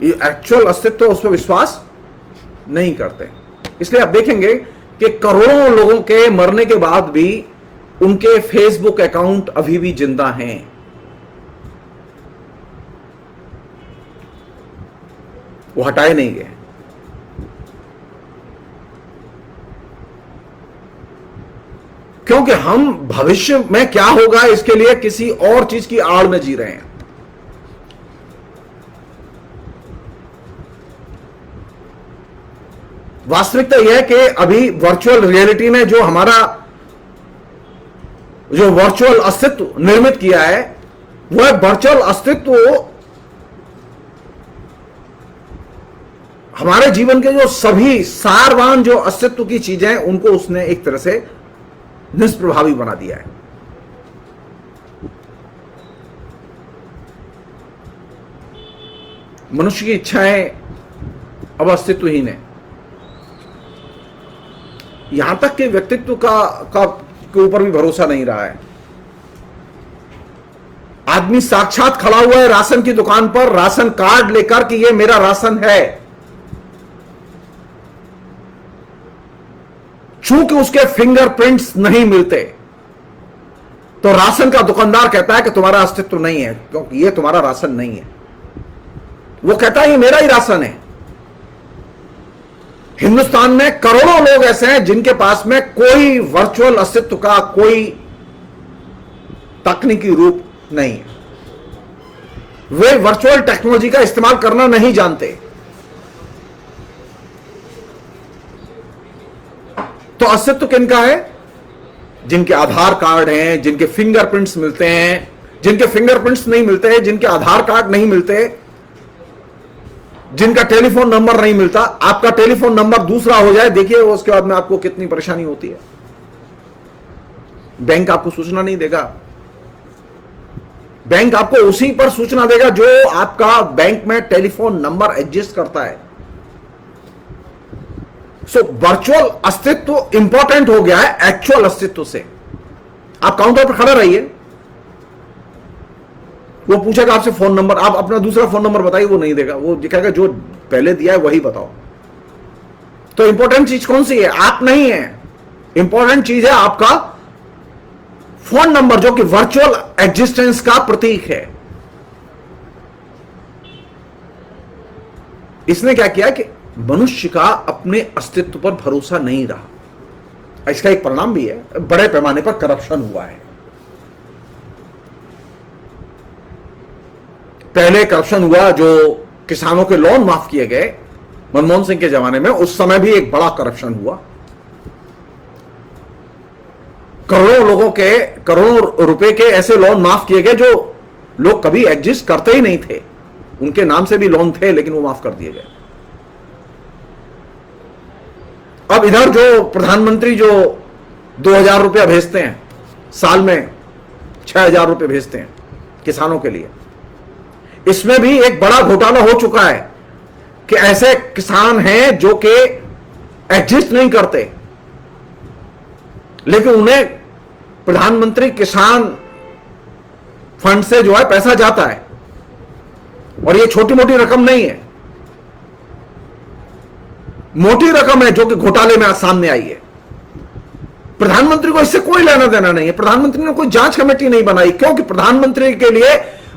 ये एक्चुअल अस्तित्व उस पर विश्वास नहीं करते। इसलिए आप देखेंगे कि करोड़ों लोगों के मरने के बाद भी उनके फेसबुक अकाउंट अभी भी जिंदा हैं। वो हटाए नहीं गए, क्योंकि हम भविष्य में क्या होगा इसके लिए किसी और चीज की आड़ में जी रहे हैं। वास्तविकता यह है कि अभी वर्चुअल रियलिटी ने जो हमारा जो वर्चुअल अस्तित्व निर्मित किया है, वह वर्चुअल अस्तित्व हमारे जीवन के जो सभी सारवान जो अस्तित्व की चीजें हैं उनको उसने एक तरह से निष्प्रभावी बना दिया है। मनुष्य की इच्छाएं अब अस्तित्वहीन है, यहां तक कि व्यक्तित्व का के ऊपर भी भरोसा नहीं रहा है। आदमी साक्षात खड़ा हुआ है राशन की दुकान पर, राशन कार्ड लेकर कि ये मेरा राशन है, चूंकि उसके फिंगरप्रिंट्स नहीं मिलते तो राशन का दुकानदार कहता है कि तुम्हारा अस्तित्व नहीं है, क्योंकि ये तुम्हारा राशन नहीं है। वो कहता है ये मेरा ही राशन है। हिंदुस्तान में करोड़ों लोग ऐसे हैं जिनके पास में कोई वर्चुअल अस्तित्व का कोई तकनीकी रूप नहीं है, वे वर्चुअल टेक्नोलॉजी का इस्तेमाल करना नहीं जानते। तो अस्तित्व किनका है? जिनके आधार कार्ड हैं, जिनके फिंगरप्रिंट्स मिलते हैं, जिनके फिंगरप्रिंट्स नहीं मिलते हैं, जिनके आधार कार्ड नहीं मिलते, जिनका टेलीफोन नंबर नहीं मिलता। आपका टेलीफोन नंबर दूसरा हो जाए, देखिए उसके बाद में आपको कितनी परेशानी होती है। बैंक आपको सूचना नहीं देगा, बैंक आपको उसी पर सूचना देगा जो आपका बैंक में टेलीफोन नंबर एग्जिस्ट करता है। सो वर्चुअल अस्तित्व इंपॉर्टेंट हो गया है एक्चुअल अस्तित्व से। आप काउंटर पर खड़े रहिए, वो पूछेगा आपसे फोन नंबर, आप अपना दूसरा फोन नंबर बताइए, वो नहीं देगा, वो कहेगा जो पहले दिया है वही बताओ। तो इंपॉर्टेंट चीज कौन सी है? आप नहीं है, इंपॉर्टेंट चीज है आपका फोन नंबर, जो कि वर्चुअल एग्जिस्टेंस का प्रतीक है। इसने क्या किया कि मनुष्य का अपने अस्तित्व पर भरोसा नहीं रहा। इसका एक परिणाम भी है, बड़े पैमाने पर करप्शन हुआ है। पहले करप्शन हुआ जो किसानों के लोन माफ किए गए मनमोहन सिंह के जमाने में, उस समय भी एक बड़ा करप्शन हुआ। करोड़ों लोगों के करोड़ों रुपए के ऐसे लोन माफ किए गए जो लोग कभी एग्जिस्ट करते ही नहीं थे, उनके नाम से भी लोन थे लेकिन वो माफ कर दिए गए। अब इधर जो प्रधानमंत्री जो 2000 रुपया भेजते हैं, साल में 6000 रुपये भेजते हैं किसानों के लिए, इसमें भी एक बड़ा घोटाला हो चुका है कि ऐसे किसान हैं जो कि एग्जिस्ट नहीं करते लेकिन उन्हें प्रधानमंत्री किसान फंड से जो है पैसा जाता है, और ये छोटी मोटी रकम नहीं है, मोटी रकम है जो कि घोटाले में सामने आई है। प्रधानमंत्री को इससे कोई लेना देना नहीं है, प्रधानमंत्री ने कोई जांच कमेटी नहीं बनाई, क्योंकि प्रधानमंत्री के लिए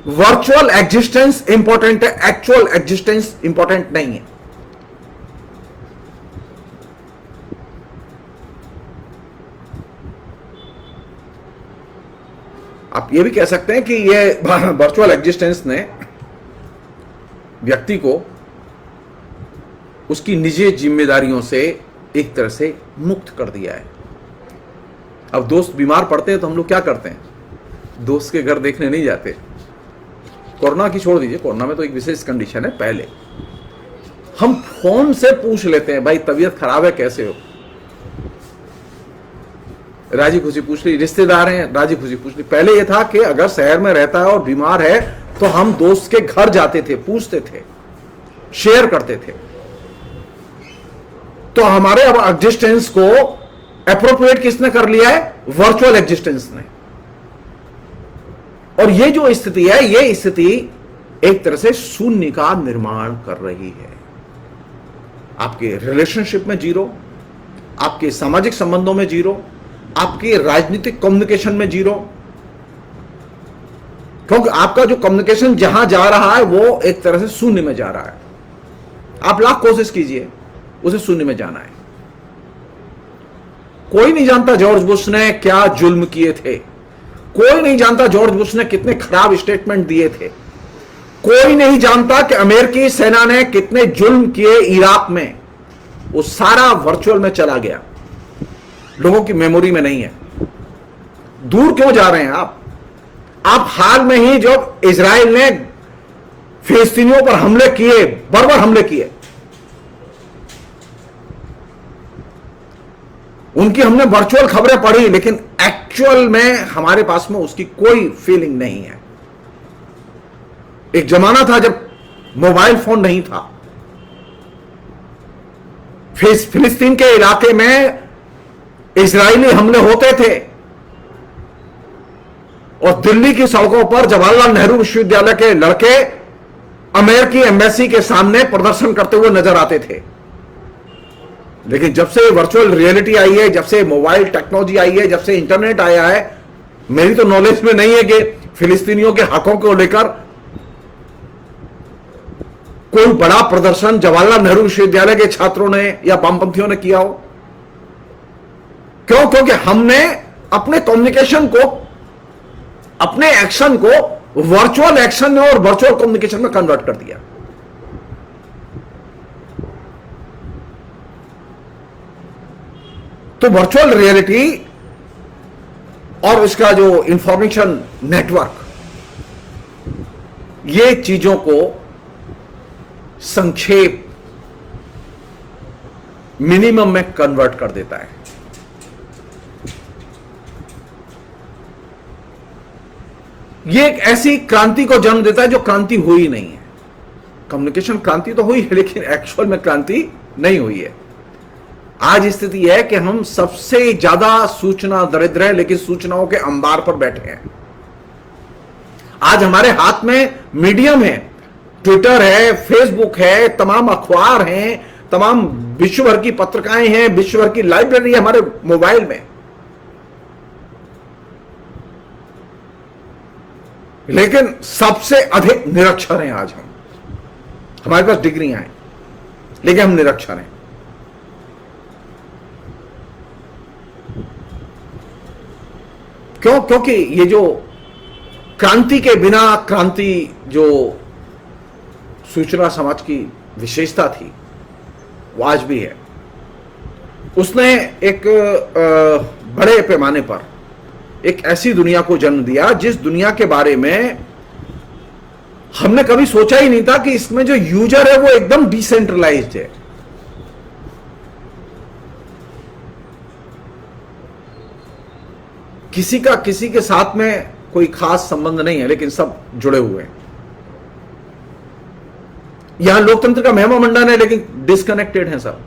वर्चुअल एग्जिस्टेंस इंपॉर्टेंट है, एक्चुअल एग्जिस्टेंस इंपॉर्टेंट नहीं है। आप ये भी कह सकते हैं कि ये वर्चुअल एग्जिस्टेंस ने व्यक्ति को उसकी निजी जिम्मेदारियों से एक तरह से मुक्त कर दिया है। अब दोस्त बीमार पड़ते हैं तो हम लोग क्या करते हैं, दोस्त के घर देखने नहीं जाते। कोरोना की छोड़ दीजिए, कोरोना में तो एक विशेष कंडीशन है, पहले हम फोन से पूछ लेते हैं भाई तबीयत खराब है कैसे हो, राजी खुशी पूछ ली, रिश्तेदार हैं राजी खुशी पूछ ली। पहले यह था कि अगर शहर में रहता है और बीमार है तो हम दोस्त के घर जाते थे, पूछते थे, शेयर करते थे। तो हमारे अब एग्जिस्टेंस को एप्रोप्रिएट किसने कर लिया है, वर्चुअल एग्जिस्टेंस ने। और ये जो स्थिति है, ये स्थिति एक तरह से शून्य का निर्माण कर रही है। आपके रिलेशनशिप में जीरो, आपके सामाजिक संबंधों में जीरो, आपके राजनीतिक कम्युनिकेशन में जीरो, क्योंकि आपका जो कम्युनिकेशन जहां जा रहा है वो एक तरह से शून्य में जा रहा है। आप लाख कोशिश कीजिए, उसे शून्य में जाना है। कोई नहीं जानता जॉर्ज बुश ने क्या जुल्म किए थे, कोई नहीं जानता जॉर्ज बुश ने कितने खराब स्टेटमेंट दिए थे, कोई नहीं जानता कि अमेरिकी सेना ने कितने जुल्म किए इराक में। वो सारा वर्चुअल में चला गया, लोगों की मेमोरी में नहीं है। दूर क्यों जा रहे हैं आप हाल में ही जब इजराइल ने फिलिस्तीनियों पर हमले किए, बर्बर हमले किए, उनकी हमने वर्चुअल खबरें पढ़ी, लेकिन एक्चुअल में हमारे पास में उसकी कोई फीलिंग नहीं है। एक जमाना था जब मोबाइल फोन नहीं था, फिलिस्तीन के इलाके में इजरायली हमले होते थे और दिल्ली की सड़कों पर जवाहरलाल नेहरू विश्वविद्यालय के लड़के अमेरिकी एम्बेसी के सामने प्रदर्शन करते हुए नजर आते थे। लेकिन जब से वर्चुअल रियलिटी आई है, जब से मोबाइल टेक्नोलॉजी आई है, जब से इंटरनेट आया है, मेरी तो नॉलेज में नहीं है कि फिलिस्तीनियों के हकों को लेकर कोई बड़ा प्रदर्शन जवाहरलाल नेहरू विश्वविद्यालय के छात्रों ने या वामपंथियों ने किया हो। क्यों? क्योंकि हमने अपने कम्युनिकेशन को, अपने एक्शन को वर्चुअल एक्शन में और वर्चुअल कम्युनिकेशन में कन्वर्ट कर दिया। तो वर्चुअल रियलिटी और इसका जो इंफॉर्मेशन नेटवर्क, ये चीजों को संक्षेप मिनिमम में कन्वर्ट कर देता है। ये एक ऐसी क्रांति को जन्म देता है जो क्रांति हुई नहीं है। कम्युनिकेशन क्रांति तो हुई है, लेकिन एक्चुअल में क्रांति नहीं हुई है। आज स्थिति है कि हम सबसे ज्यादा सूचना दरिद्र हैं, लेकिन सूचनाओं के अंबार पर बैठे हैं। आज हमारे हाथ में मीडियम है, ट्विटर है, फेसबुक है, तमाम अखबार हैं, तमाम विश्व भर की पत्रिकाएं हैं, विश्व भर की लाइब्रेरी है हमारे मोबाइल में। लेकिन सबसे अधिक निरक्षर हैं आज हम। हमारे पास डिग्रियां हैं, लेकिन हम निरक्षर हैं। क्यों? क्योंकि ये जो क्रांति के बिना क्रांति, जो सूचना समाज की विशेषता थी, वो आज भी है। उसने एक बड़े पैमाने पर एक ऐसी दुनिया को जन्म दिया जिस दुनिया के बारे में हमने कभी सोचा ही नहीं था कि इसमें जो यूजर है वो एकदम डिसेंट्रलाइज्ड है। किसी का किसी के साथ में कोई खास संबंध नहीं है, लेकिन सब जुड़े हुए हैं। यहां लोकतंत्र का महिमा मंडन है, लेकिन डिस्कनेक्टेड है सब।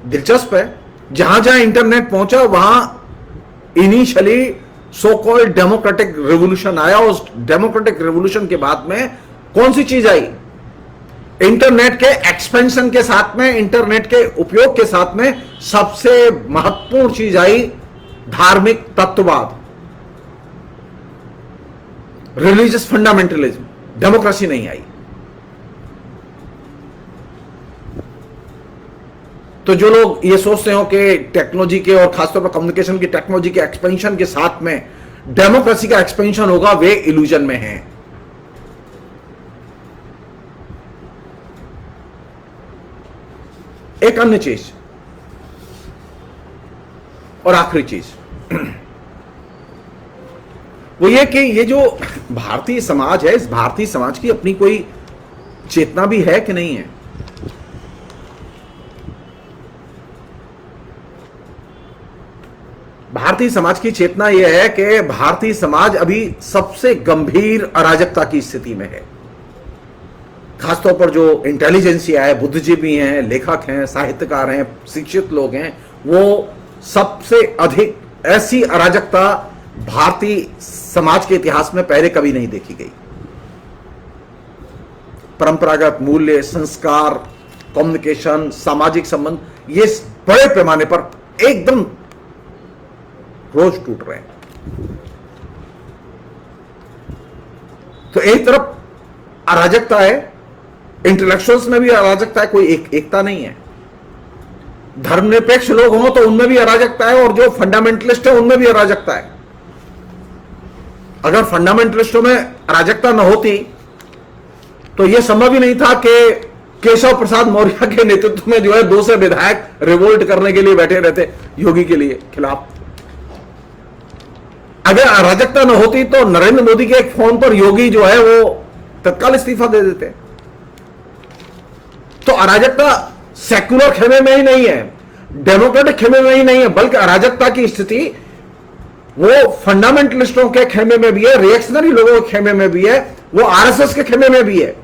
दिलचस्प है, जहां जहां इंटरनेट पहुंचा वहां initially so called democratic revolution आया। उस डेमोक्रेटिक रेवोल्यूशन के बाद में कौन सी चीज आई? इंटरनेट के एक्सपेंशन के साथ में, इंटरनेट के उपयोग के साथ में सबसे महत्वपूर्ण चीज आई धार्मिक तत्ववाद, रिलीजियस फंडामेंटलिज्म। डेमोक्रेसी नहीं आई। तो जो लोग ये सोचते हो कि टेक्नोलॉजी के और खासतौर पर कम्युनिकेशन की टेक्नोलॉजी के एक्सपेंशन के साथ में डेमोक्रेसी का एक्सपेंशन होगा, वे इल्यूजन में हैं। एक अन्य चीज और आखिरी चीज वो ये कि ये जो भारतीय समाज है, इस भारतीय समाज की अपनी कोई चेतना भी है कि नहीं है? भारतीय समाज की चेतना यह है कि भारतीय समाज अभी सबसे गंभीर अराजकता की स्थिति में है। खासतौर पर जो इंटेलिजेंसिया है, बुद्धिजीवी हैं, लेखक हैं, साहित्यकार हैं, शिक्षित लोग हैं, वो सबसे अधिक ऐसी अराजकता भारतीय समाज के इतिहास में पहले कभी नहीं देखी गई। परंपरागत मूल्य, संस्कार, कम्युनिकेशन, सामाजिक संबंध, ये बड़े पैमाने पर एकदम रोज टूट रहे हैं। तो एक तरफ अराजकता है, इंटेलेक्चुअल्स में भी अराजकता है, कोई एकता नहीं है। धर्मनिरपेक्ष लोग हों तो उनमें भी अराजकता है, और जो फंडामेंटलिस्ट है उनमें भी अराजकता है। अगर फंडामेंटलिस्टों में अराजकता न होती तो यह संभव ही नहीं था कि केशव प्रसाद मौर्य के नेतृत्व में जो है 2 से विधायक रिवोल्ट करने के लिए बैठे रहते योगी के लिए खिलाफ। अगर अराजकता न होती तो नरेंद्र मोदी के एक फोन पर योगी जो है वो तत्काल इस्तीफा दे देते। तो अराजकता सेक्युलर खेमे में ही नहीं है, डेमोक्रेटिक खेमे में ही नहीं है, बल्कि अराजकता की स्थिति वो फंडामेंटलिस्टों के खेमे में भी है, रिएक्शनरी लोगों के खेमे में भी है, वो आरएसएस के खेमे में भी है।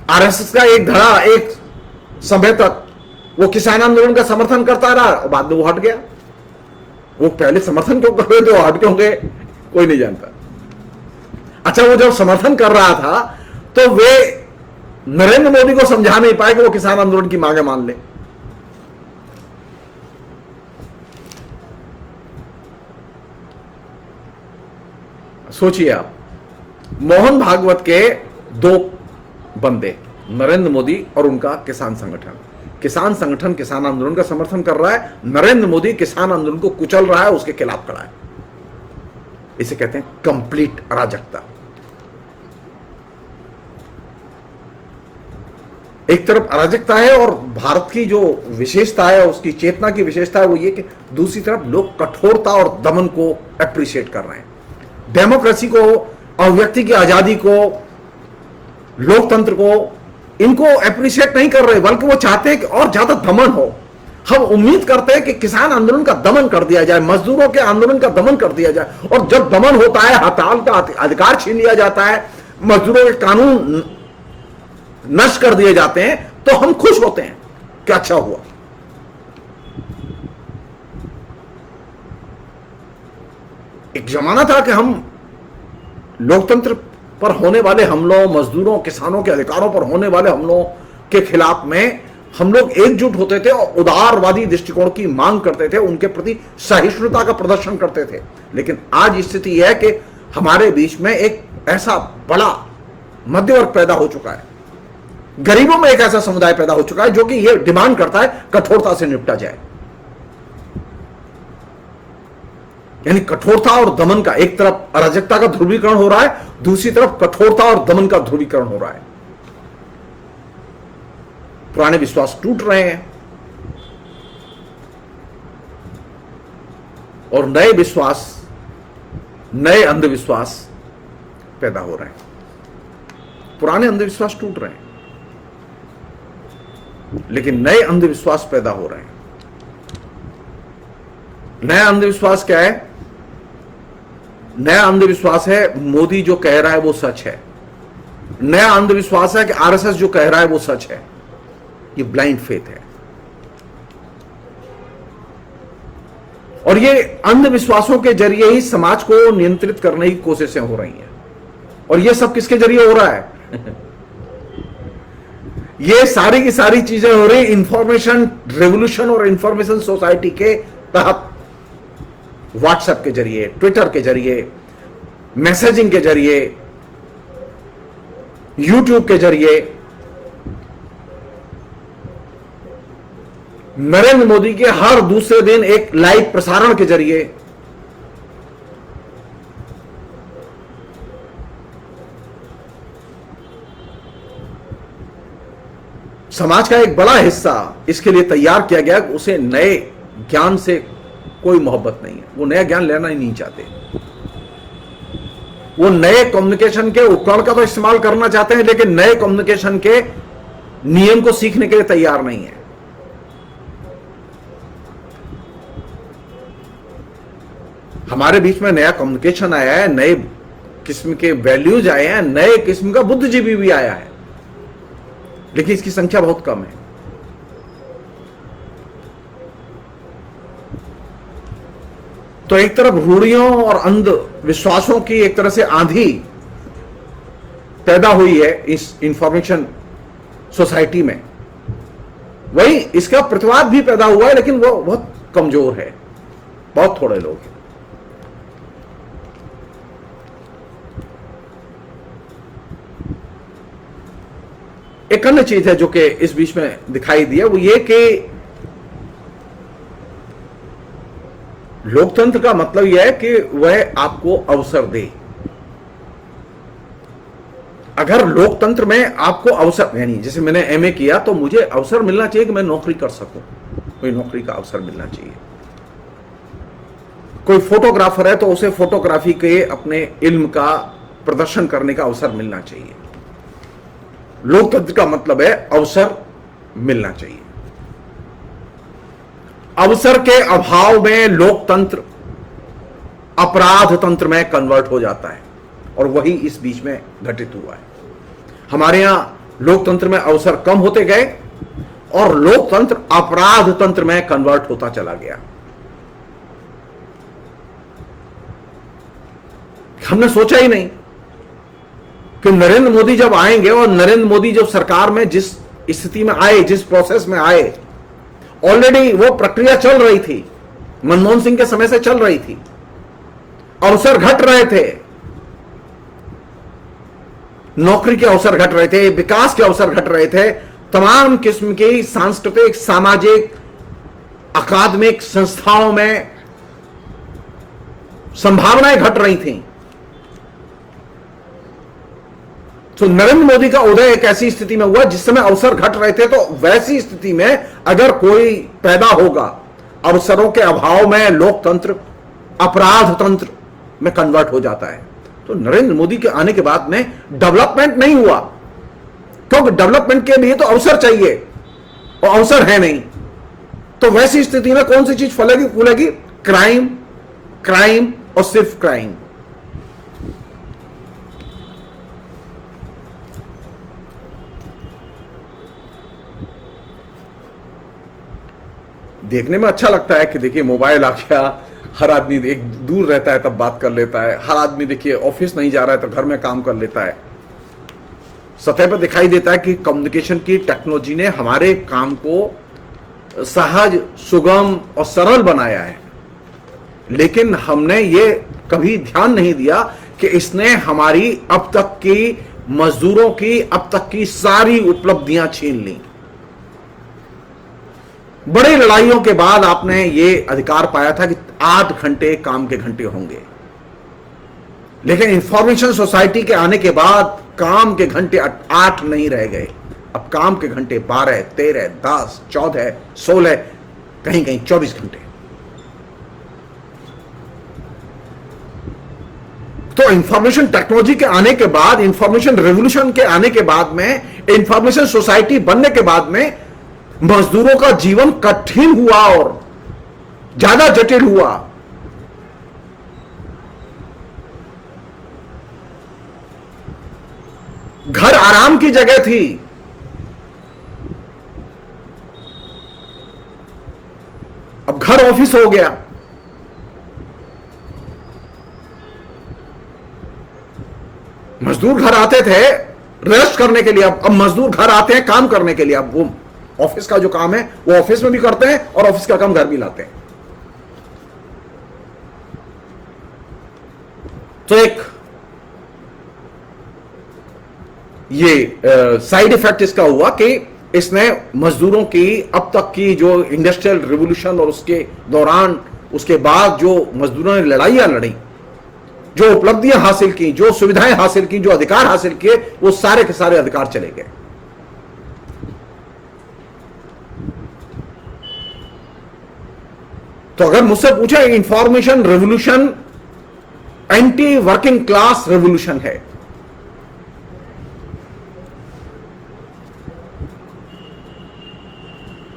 आरएसएस का एक धड़ा एक समय तक वो किसान आंदोलन का समर्थन करता रहा, और बाद में वो हट गया। वो पहले समर्थन क्यों कर रहे थे, वो हट क्यों गए, कोई नहीं जानता। अच्छा, वो जब समर्थन कर रहा था तो वे नरेंद्र मोदी को समझा नहीं पाए कि वो किसान आंदोलन की मांगे मान ले। सोचिए आप, मोहन भागवत के 2 बंदे, नरेंद्र मोदी और उनका किसान संगठन। किसान संगठन किसान आंदोलन का समर्थन कर रहा है, नरेंद्र मोदी किसान आंदोलन को कुचल रहा है, उसके खिलाफ खड़ा है। इसे कहते हैं कंप्लीट अराजकता। एक तरफ अराजकता है, और भारत की जो विशेषता है, उसकी चेतना की विशेषता है वो ये कि दूसरी तरफ लोग कठोरता और दमन को अप्रिशिएट कर रहे हैं। डेमोक्रेसी को, अभिव्यक्ति की आजादी को, लोकतंत्र को, इनको अप्रिशिएट नहीं कर रहे, बल्कि वो चाहते हैं कि और ज्यादा दमन हो। हम उम्मीद करते हैं कि किसान आंदोलन का दमन कर दिया जाए, मजदूरों के आंदोलन का दमन कर दिया जाए, और जब दमन होता है, हड़ताल का अधिकार छीन लिया जाता है, मजदूरों के कानून नष्ट कर दिए जाते हैं, तो हम खुश होते हैं कि अच्छा हुआ। एक जमाना था कि हम लोकतंत्र पर होने वाले हमलों, मजदूरों, किसानों के अधिकारों पर होने वाले हमलों के खिलाफ में हम लोग एकजुट होते थे और उदारवादी दृष्टिकोण की मांग करते थे, उनके प्रति सहिष्णुता का प्रदर्शन करते थे। लेकिन आज स्थिति यह है कि हमारे बीच में एक ऐसा बड़ा मध्य वर्ग पैदा हो चुका है, गरीबों में एक ऐसा समुदाय पैदा हो चुका है जो कि यह डिमांड करता है कठोरता से निपटा जाए। यानी कठोरता और दमन का, एक तरफ अराजकता का ध्रुवीकरण हो रहा है, दूसरी तरफ कठोरता और दमन का ध्रुवीकरण हो रहा है। पुराने विश्वास टूट रहे हैं और नए विश्वास, नए अंधविश्वास पैदा हो रहे हैं। पुराने अंधविश्वास टूट रहे हैं, लेकिन नए अंधविश्वास पैदा हो रहे हैं। नया अंधविश्वास क्या है? नया अंधविश्वास है मोदी जो कह रहा है वो सच है। नया अंधविश्वास है कि आरएसएस जो कह रहा है वो सच है। ये ब्लाइंड फेथ है, और ये अंधविश्वासों के जरिए ही समाज को नियंत्रित करने की कोशिशें हो रही हैं। और ये सब किसके जरिए हो रहा है? ये सारी की सारी चीजें हो रही इंफॉर्मेशन रेवोल्यूशन और इंफॉर्मेशन सोसाइटी के तहत। व्हाट्सएप के जरिए, ट्विटर के जरिए, मैसेजिंग के जरिए, यूट्यूब के जरिए, नरेंद्र मोदी के हर दूसरे दिन एक लाइव प्रसारण के जरिए समाज का एक बड़ा हिस्सा इसके लिए तैयार किया गया कि उसे नए ज्ञान से कोई मोहब्बत नहीं है, वो नया ज्ञान लेना ही नहीं चाहते। वो नए कम्युनिकेशन के उपकरण का तो इस्तेमाल करना चाहते हैं, लेकिन नए कम्युनिकेशन के नियम को सीखने के लिए तैयार नहीं है। हमारे बीच में नया कम्युनिकेशन आया है, नए किस्म के वैल्यूज आए हैं, नए किस्म का बुद्धिजीवी भी आया है, लेकिन इसकी संख्या बहुत कम है। तो एक तरफ रूढ़ियों और अंधविश्वासों की एक तरह से आंधी पैदा हुई है इस इंफॉर्मेशन सोसाइटी में, वही इसका प्रतिवाद भी पैदा हुआ है, लेकिन वो बहुत कमजोर है, बहुत थोड़े लोग हैं। एक अन्य चीज है जो कि इस बीच में दिखाई दी है, वो ये कि लोकतंत्र का मतलब यह है कि वह आपको अवसर दे। अगर लोकतंत्र में आपको अवसर, यानी जैसे मैंने एमए किया तो मुझे अवसर मिलना चाहिए कि मैं नौकरी कर सकूं, कोई नौकरी का अवसर मिलना चाहिए। कोई फोटोग्राफर है तो उसे फोटोग्राफी के अपने इल्म का प्रदर्शन करने का अवसर मिलना चाहिए। लोकतंत्र का मतलब है अवसर मिलना चाहिए। अवसर के अभाव में लोकतंत्र अपराध तंत्र में कन्वर्ट हो जाता है, और वही इस बीच में घटित हुआ है। हमारे यहां लोकतंत्र में अवसर कम होते गए और लोकतंत्र अपराध तंत्र में कन्वर्ट होता चला गया। हमने सोचा ही नहीं कि नरेंद्र मोदी जब आएंगे, और नरेंद्र मोदी जब सरकार में जिस स्थिति में आए, जिस प्रोसेस में आए, ऑलरेडी वो प्रक्रिया चल रही थी, मनमोहन सिंह के समय से चल रही थी, अवसर घट रहे थे, नौकरी के अवसर घट रहे थे, विकास के अवसर घट रहे थे, तमाम किस्म की सांस्कृतिक, सामाजिक, अकादमिक संस्थाओं में संभावनाएं घट रही थीं। तो नरेंद्र मोदी का उदय एक ऐसी स्थिति में हुआ जिस समय अवसर घट रहे थे, तो वैसी स्थिति में अगर कोई पैदा होगा, अवसरों के अभाव में लोकतंत्र अपराध तंत्र में कन्वर्ट हो जाता है। तो नरेंद्र मोदी के आने के बाद में डेवलपमेंट नहीं हुआ, क्योंकि डेवलपमेंट के लिए तो अवसर चाहिए और अवसर है नहीं। तो वैसी स्थिति में कौन सी चीज फलेगी फूलेगी? क्राइम, क्राइम और सिर्फ क्राइम। देखने में अच्छा लगता है कि देखिए मोबाइल आ गया, हर आदमी एक दूर रहता है तब बात कर लेता है, हर आदमी देखिए ऑफिस नहीं जा रहा है तो घर में काम कर लेता है। सतह पर दिखाई देता है कि कम्युनिकेशन की टेक्नोलॉजी ने हमारे काम को सहज, सुगम और सरल बनाया है, लेकिन हमने ये कभी ध्यान नहीं दिया कि इसने हमारी अब तक की मजदूरों की अब तक की सारी उपलब्धियां छीन ली। बड़ी लड़ाइयों के बाद आपने ये अधिकार पाया था कि 8 घंटे काम के घंटे होंगे, लेकिन इंफॉर्मेशन सोसाइटी के आने के बाद काम के घंटे 8 नहीं रह गए। अब काम के घंटे 12, 13, 10, 14, 16, कहीं कहीं 24 घंटे। तो इंफॉर्मेशन टेक्नोलॉजी के आने के बाद, इंफॉर्मेशन रेवोल्यूशन के आने के बाद में, इंफॉर्मेशन सोसाइटी बनने के बाद में मजदूरों का जीवन कठिन हुआ और ज्यादा जटिल हुआ। घर आराम की जगह थी, अब घर ऑफिस हो गया। मजदूर घर आते थे रेस्ट करने के लिए, अब मजदूर घर आते हैं काम करने के लिए। अब वो ऑफिस का जो काम है वो ऑफिस में भी करते हैं और ऑफिस का काम घर भी लाते हैं। तो एक ये साइड इफेक्ट इसका हुआ कि इसने मजदूरों की अब तक की जो इंडस्ट्रियल रिवॉल्यूशन और उसके दौरान उसके बाद जो मजदूरों ने लड़ाइयां लड़ी, जो उपलब्धियां हासिल की, जो सुविधाएं हासिल की, जो अधिकार हासिल किए, वो सारे के सारे अधिकार चले गए। तो अगर मुझसे पूछा, information revolution anti working class revolution है।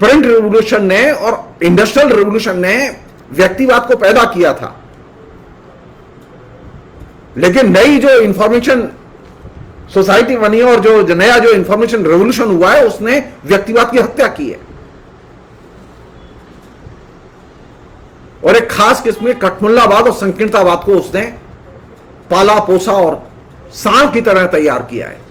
प्रिंट रिवॉल्यूशन ने और इंडस्ट्रियल रिवॉल्यूशन ने व्यक्तिवाद को पैदा किया था, लेकिन नई जो इंफॉर्मेशन सोसाइटी बनी और जो नया जो इंफॉर्मेशन रिवॉल्यूशन हुआ है, उसने व्यक्तिवाद की हत्या की है और एक खास किस्म के कठमुल्लावाद और संकीर्णतावाद को उसने पाला पोसा और सांप की तरह तैयार किया है।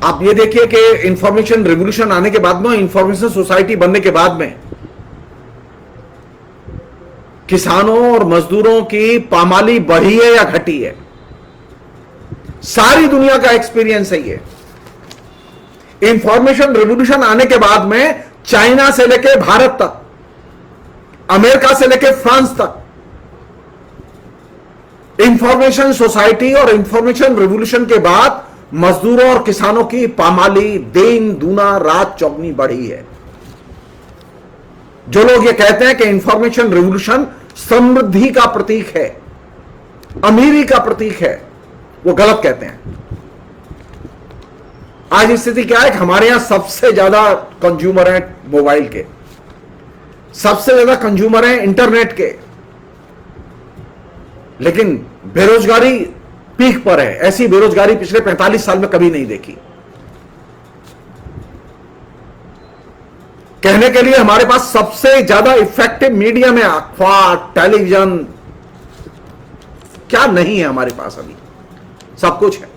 आप ये देखिए कि इंफॉर्मेशन रिवॉल्यूशन आने के बाद में, इंफॉर्मेशन सोसाइटी बनने के बाद में किसानों और मजदूरों की पामाली बढ़ी है या घटी है? सारी दुनिया का एक्सपीरियंस है ये। इंफॉर्मेशन रिवॉल्यूशन आने के बाद में चाइना से लेकर भारत तक, अमेरिका से लेकर फ्रांस तक, इंफॉर्मेशन सोसाइटी और इंफॉर्मेशन रिवॉल्यूशन के बाद मजदूरों और किसानों की पामाली दिन दूना रात चौगनी बढ़ी है। जो लोग ये कहते हैं कि इंफॉर्मेशन रिवॉल्यूशन समृद्धि का प्रतीक है, अमीरी का प्रतीक है, वो गलत कहते हैं। आज स्थिति क्या है कि हमारे यहां सबसे ज्यादा कंज्यूमर हैं मोबाइल के, सबसे ज्यादा कंज्यूमर हैं इंटरनेट के, लेकिन बेरोजगारी पीक पर है। ऐसी बेरोजगारी पिछले 45 साल में कभी नहीं देखी। कहने के लिए हमारे पास सबसे ज्यादा इफेक्टिव मीडियम है, अखबार, टेलीविजन, क्या नहीं है हमारे पास? अभी सब कुछ है।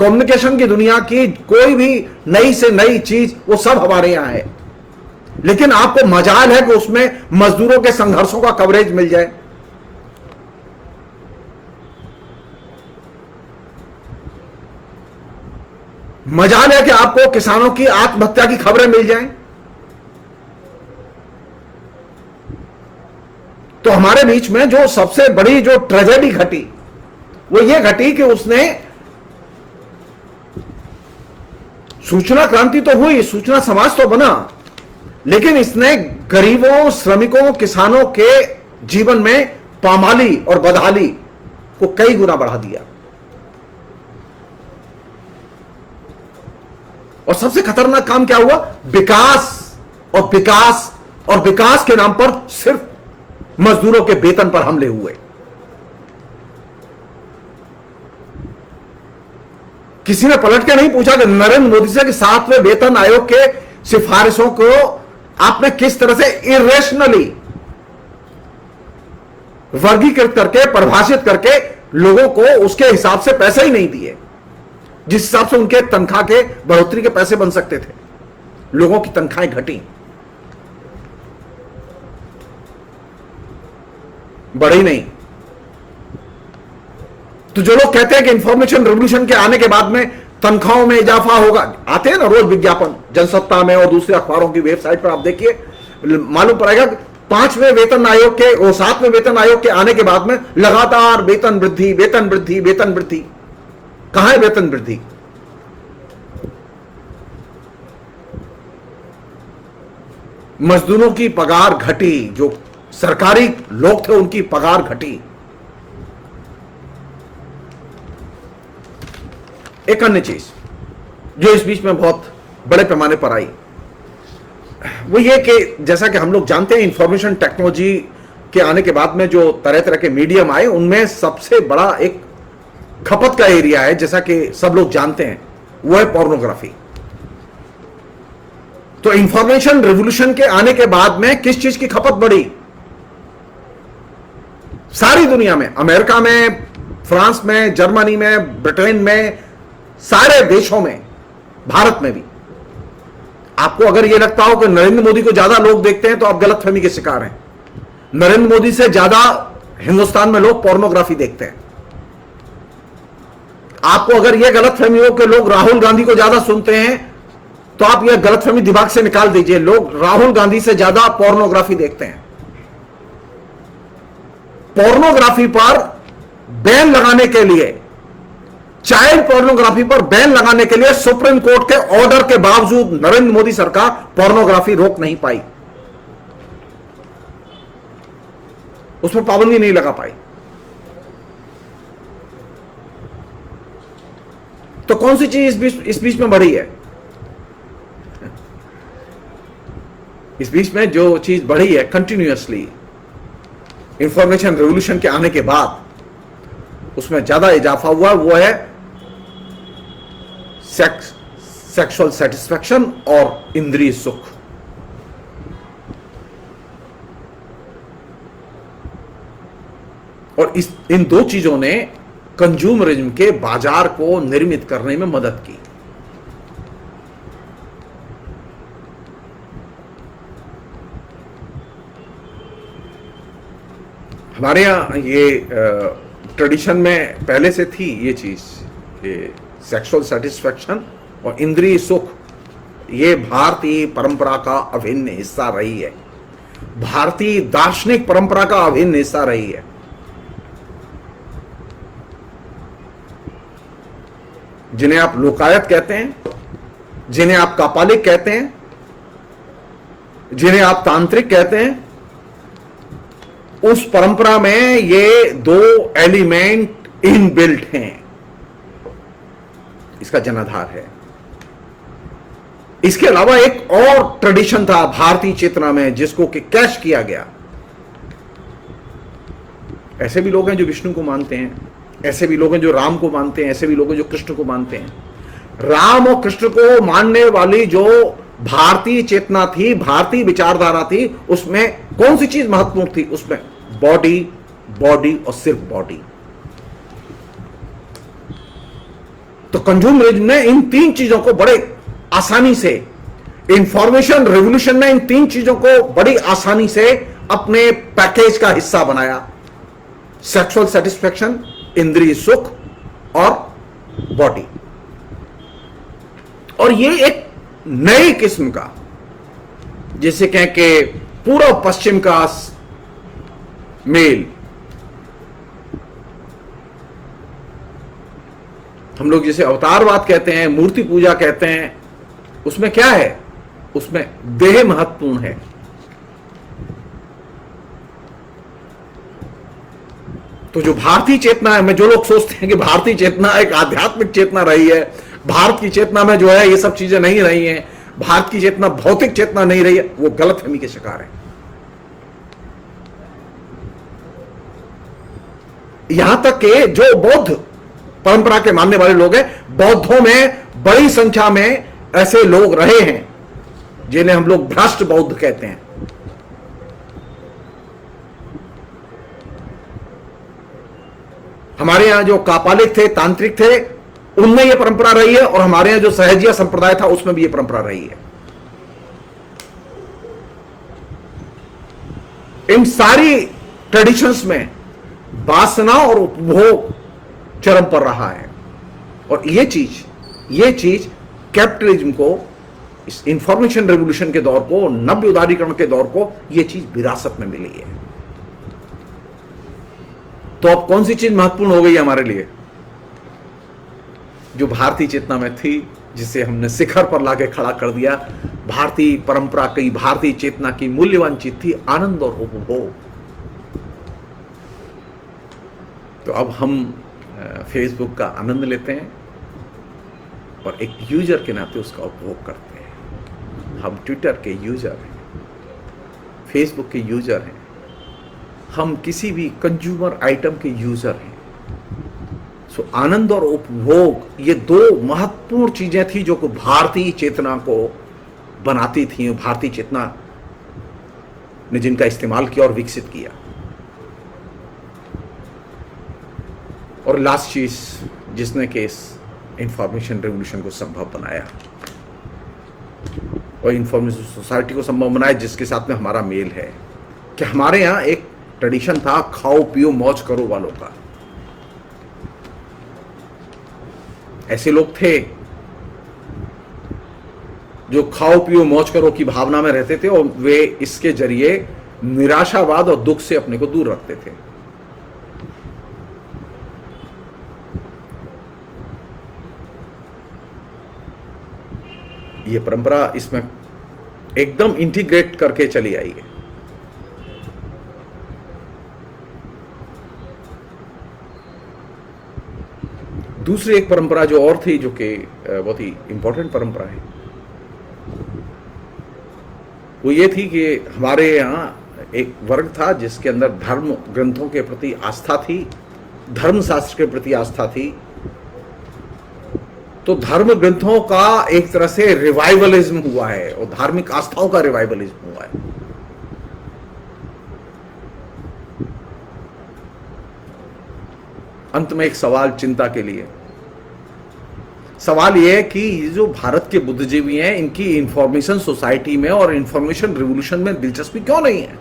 कम्युनिकेशन की दुनिया की कोई भी नई से नई चीज, वो सब हमारे यहां है, लेकिन आपको मजाल है कि उसमें मजदूरों के संघर्षों का कवरेज मिल जाए। मजाल है कि आपको किसानों की आत्महत्या की खबरें मिल जाएं। तो हमारे बीच में जो सबसे बड़ी जो ट्रेजेडी घटी, वो ये घटी कि उसने सूचना क्रांति तो हुई, सूचना समाज तो बना, लेकिन इसने गरीबों, श्रमिकों, किसानों के जीवन में पामाली और बदहाली को कई गुना बढ़ा दिया। और सबसे खतरनाक काम क्या हुआ? विकास और विकास और विकास के नाम पर सिर्फ मजदूरों के वेतन पर हमले हुए। किसी ने पलट के नहीं पूछा कि नरेंद्र मोदी से कि 7वें वेतन आयोग के सिफारिशों को आपने किस तरह से इरेशनली वर्गीकृत करके, परिभाषित करके लोगों को उसके हिसाब से पैसे ही नहीं दिए जिस हिसाब से उनके तनख्वाह के बढ़ोतरी के पैसे बन सकते थे। लोगों की तनख्वाहें घटी, बढ़ी नहीं। तो जो लोग कहते हैं कि इंफॉर्मेशन रिवॉल्यूशन के आने के बाद में तनख्वाहों में इजाफा होगा, आते हैं ना रोज विज्ञापन जनसत्ता में और दूसरे अखबारों की वेबसाइट पर, आप देखिए मालूम पड़ेगा 5वें वेतन आयोग के और 7वें वेतन आयोग के आने के बाद में लगातार वेतन वृद्धि, वेतन वृद्धि, वेतन वृद्धि। कहां है वेतन वृद्धि? मजदूरों की पगार घटी, जो सरकारी लोग थे उनकी पगार घटी। एक अन्य चीज जो इस बीच में बहुत बड़े पैमाने पर आई, वो ये कि जैसा कि हम लोग जानते हैं, इंफॉर्मेशन टेक्नोलॉजी के आने के बाद में जो तरह तरह के मीडियम आए, उनमें सबसे बड़ा एक खपत का एरिया है, जैसा कि सब लोग जानते हैं, वो है पोर्नोग्राफी। तो इंफॉर्मेशन रिवॉल्यूशन के आने के बाद में किस चीज की खपत बढ़ी? सारी दुनिया में, अमेरिका में, फ्रांस में, जर्मनी में, ब्रिटेन में, सारे देशों में, भारत में भी। आपको अगर यह लगता हो कि नरेंद्र मोदी को ज्यादा लोग देखते हैं तो आप गलतफहमी के शिकार हैं। नरेंद्र मोदी से ज्यादा हिंदुस्तान में लोग पोर्नोग्राफी देखते हैं। आपको अगर यह गलतफहमी हो कि लोग राहुल गांधी को ज्यादा सुनते हैं, तो आप यह गलतफहमी दिमाग से निकाल दीजिए। लोग राहुल गांधी से ज्यादा पोर्नोग्राफी देखते हैं। पोर्नोग्राफी पर बैन लगाने के लिए, चाइल्ड पोर्नोग्राफी पर बैन लगाने के लिए सुप्रीम कोर्ट के ऑर्डर के बावजूद नरेंद्र मोदी सरकार पोर्नोग्राफी रोक नहीं पाई, उस पर पाबंदी नहीं लगा पाई। तो कौन सी चीज इस बीच में बढ़ी है? इस बीच में जो चीज बढ़ी है कंटिन्यूअसली इंफॉर्मेशन रेवोल्यूशन के आने के बाद, उसमें ज्यादा इजाफा हुआ, वो है सेक्सुअल सेटिस्फैक्शन और इंद्रिय सुख। और इन दो चीजों ने कंज्यूमरिज्म के बाजार को निर्मित करने में मदद की। हमारे यहां ये ट्रेडिशन में पहले से थी ये चीज, ये सेक्सुअल सेटिस्फैक्शन और इंद्रिय सुख, ये भारतीय परंपरा का अभिन्न हिस्सा रही है, भारतीय दार्शनिक परंपरा का अभिन्न हिस्सा रही है। जिन्हें आप लोकायत कहते हैं, जिन्हें आप कापालिक कहते हैं, जिन्हें आप तांत्रिक कहते हैं, उस परंपरा में ये दो एलिमेंट इनबिल्ट हैं। इसका जनाधार है। इसके अलावा एक और ट्रेडिशन था भारतीय चेतना में, जिसको कि कैश किया गया। ऐसे भी लोग हैं जो विष्णु को मानते हैं, ऐसे भी लोग हैं जो राम को मानते हैं, ऐसे भी लोग हैं जो कृष्ण को मानते हैं। राम और कृष्ण को मानने वाली जो भारतीय चेतना थी, भारतीय विचारधारा थी, उसमें कौन सी चीज महत्वपूर्ण थी? उसमें बॉडी, बॉडी और सिर्फ बॉडी। तो कंज्यूमरिज्म ने इन तीन चीजों को बड़े आसानी से, इंफॉर्मेशन रेवोल्यूशन ने इन तीन चीजों को बड़ी आसानी से अपने पैकेज का हिस्सा बनाया। सेक्सुअल सेटिस्फैक्शन, इंद्रिय सुख और बॉडी। और ये एक नई किस्म का, जैसे कहें कि पूर्व पश्चिम का मेल। हम लोग जिसे अवतारवाद कहते हैं, मूर्ति पूजा कहते हैं, उसमें क्या है? उसमें देह महत्वपूर्ण है। तो जो भारतीय चेतना है, में जो लोग सोचते हैं कि भारतीय चेतना एक आध्यात्मिक चेतना रही है, भारत की चेतना में जो है ये सब चीजें नहीं रही हैं, भारत की चेतना भौतिक चेतना नहीं रही है, वो गलतफहमी के शिकार है। यहां तक कि जो बौद्ध परंपरा के मानने वाले लोग हैं, बौद्धों में बड़ी संख्या में ऐसे लोग रहे हैं जिन्हें हम लोग भ्रष्ट बौद्ध कहते हैं। हमारे यहां जो कापालिक थे, तांत्रिक थे, उनमें यह परंपरा रही है, और हमारे यहां जो सहजिया संप्रदाय था उसमें भी यह परंपरा रही है। इन सारी ट्रेडिशंस में वासना और उपभोग चरम पर रहा है। और ये चीज कैपिटलिज्म को, इस इंफॉर्मेशन रेवोल्यूशन के दौर को, नव्य उदारीकरण के दौर को, यह चीज विरासत में मिली है। तो अब कौन सी चीज महत्वपूर्ण हो गई हमारे लिए? जो भारतीय चेतना में थी, जिसे हमने शिखर पर लाके खड़ा कर दिया। भारतीय परंपरा की, भारतीय चेतना की मूल्यवान चीज थी आनंद और उपभोग। तो अब हम फेसबुक का आनंद लेते हैं और एक यूजर के नाते उसका उपभोग करते हैं। हम ट्विटर के यूजर हैं, फेसबुक के यूजर हैं, हम किसी भी कंज्यूमर आइटम के यूजर हैं। सो आनंद और उपभोग, ये दो महत्वपूर्ण चीजें थी जो को भारतीय चेतना को बनाती थी, भारतीय चेतना ने जिनका इस्तेमाल किया और विकसित किया। और लास्ट चीज जिसने कि इस इंफॉर्मेशन रेवोल्यूशन को संभव बनाया और इंफॉर्मेशन सोसाइटी को संभव बनाया, जिसके साथ में हमारा मेल है, कि हमारे यहाँ एक ट्रेडिशन था खाओ पियो मौज करो वालों का। ऐसे लोग थे जो खाओ पियो मौज करो की भावना में रहते थे और वे इसके जरिए निराशावाद और दुख से अपने को दूर रखते थे। ये परंपरा इसमें एकदम इंटीग्रेट करके चली आई है। दूसरी एक परंपरा जो और थी, जो कि बहुत ही इंपॉर्टेंट परंपरा है, वो ये थी कि हमारे यहाँ एक वर्ग था जिसके अंदर धर्म ग्रंथों के प्रति आस्था थी, धर्मशास्त्र के प्रति आस्था थी। तो धर्म ग्रंथों का एक तरह से रिवाइवलिज्म हुआ है और धार्मिक आस्थाओं का रिवाइवलिज्म हुआ है। अंत में एक सवाल चिंता के लिए, सवाल यह है कि ये जो भारत के बुद्धिजीवी हैं, इनकी इंफॉर्मेशन सोसाइटी में और इंफॉर्मेशन रिवॉल्यूशन में दिलचस्पी क्यों नहीं है?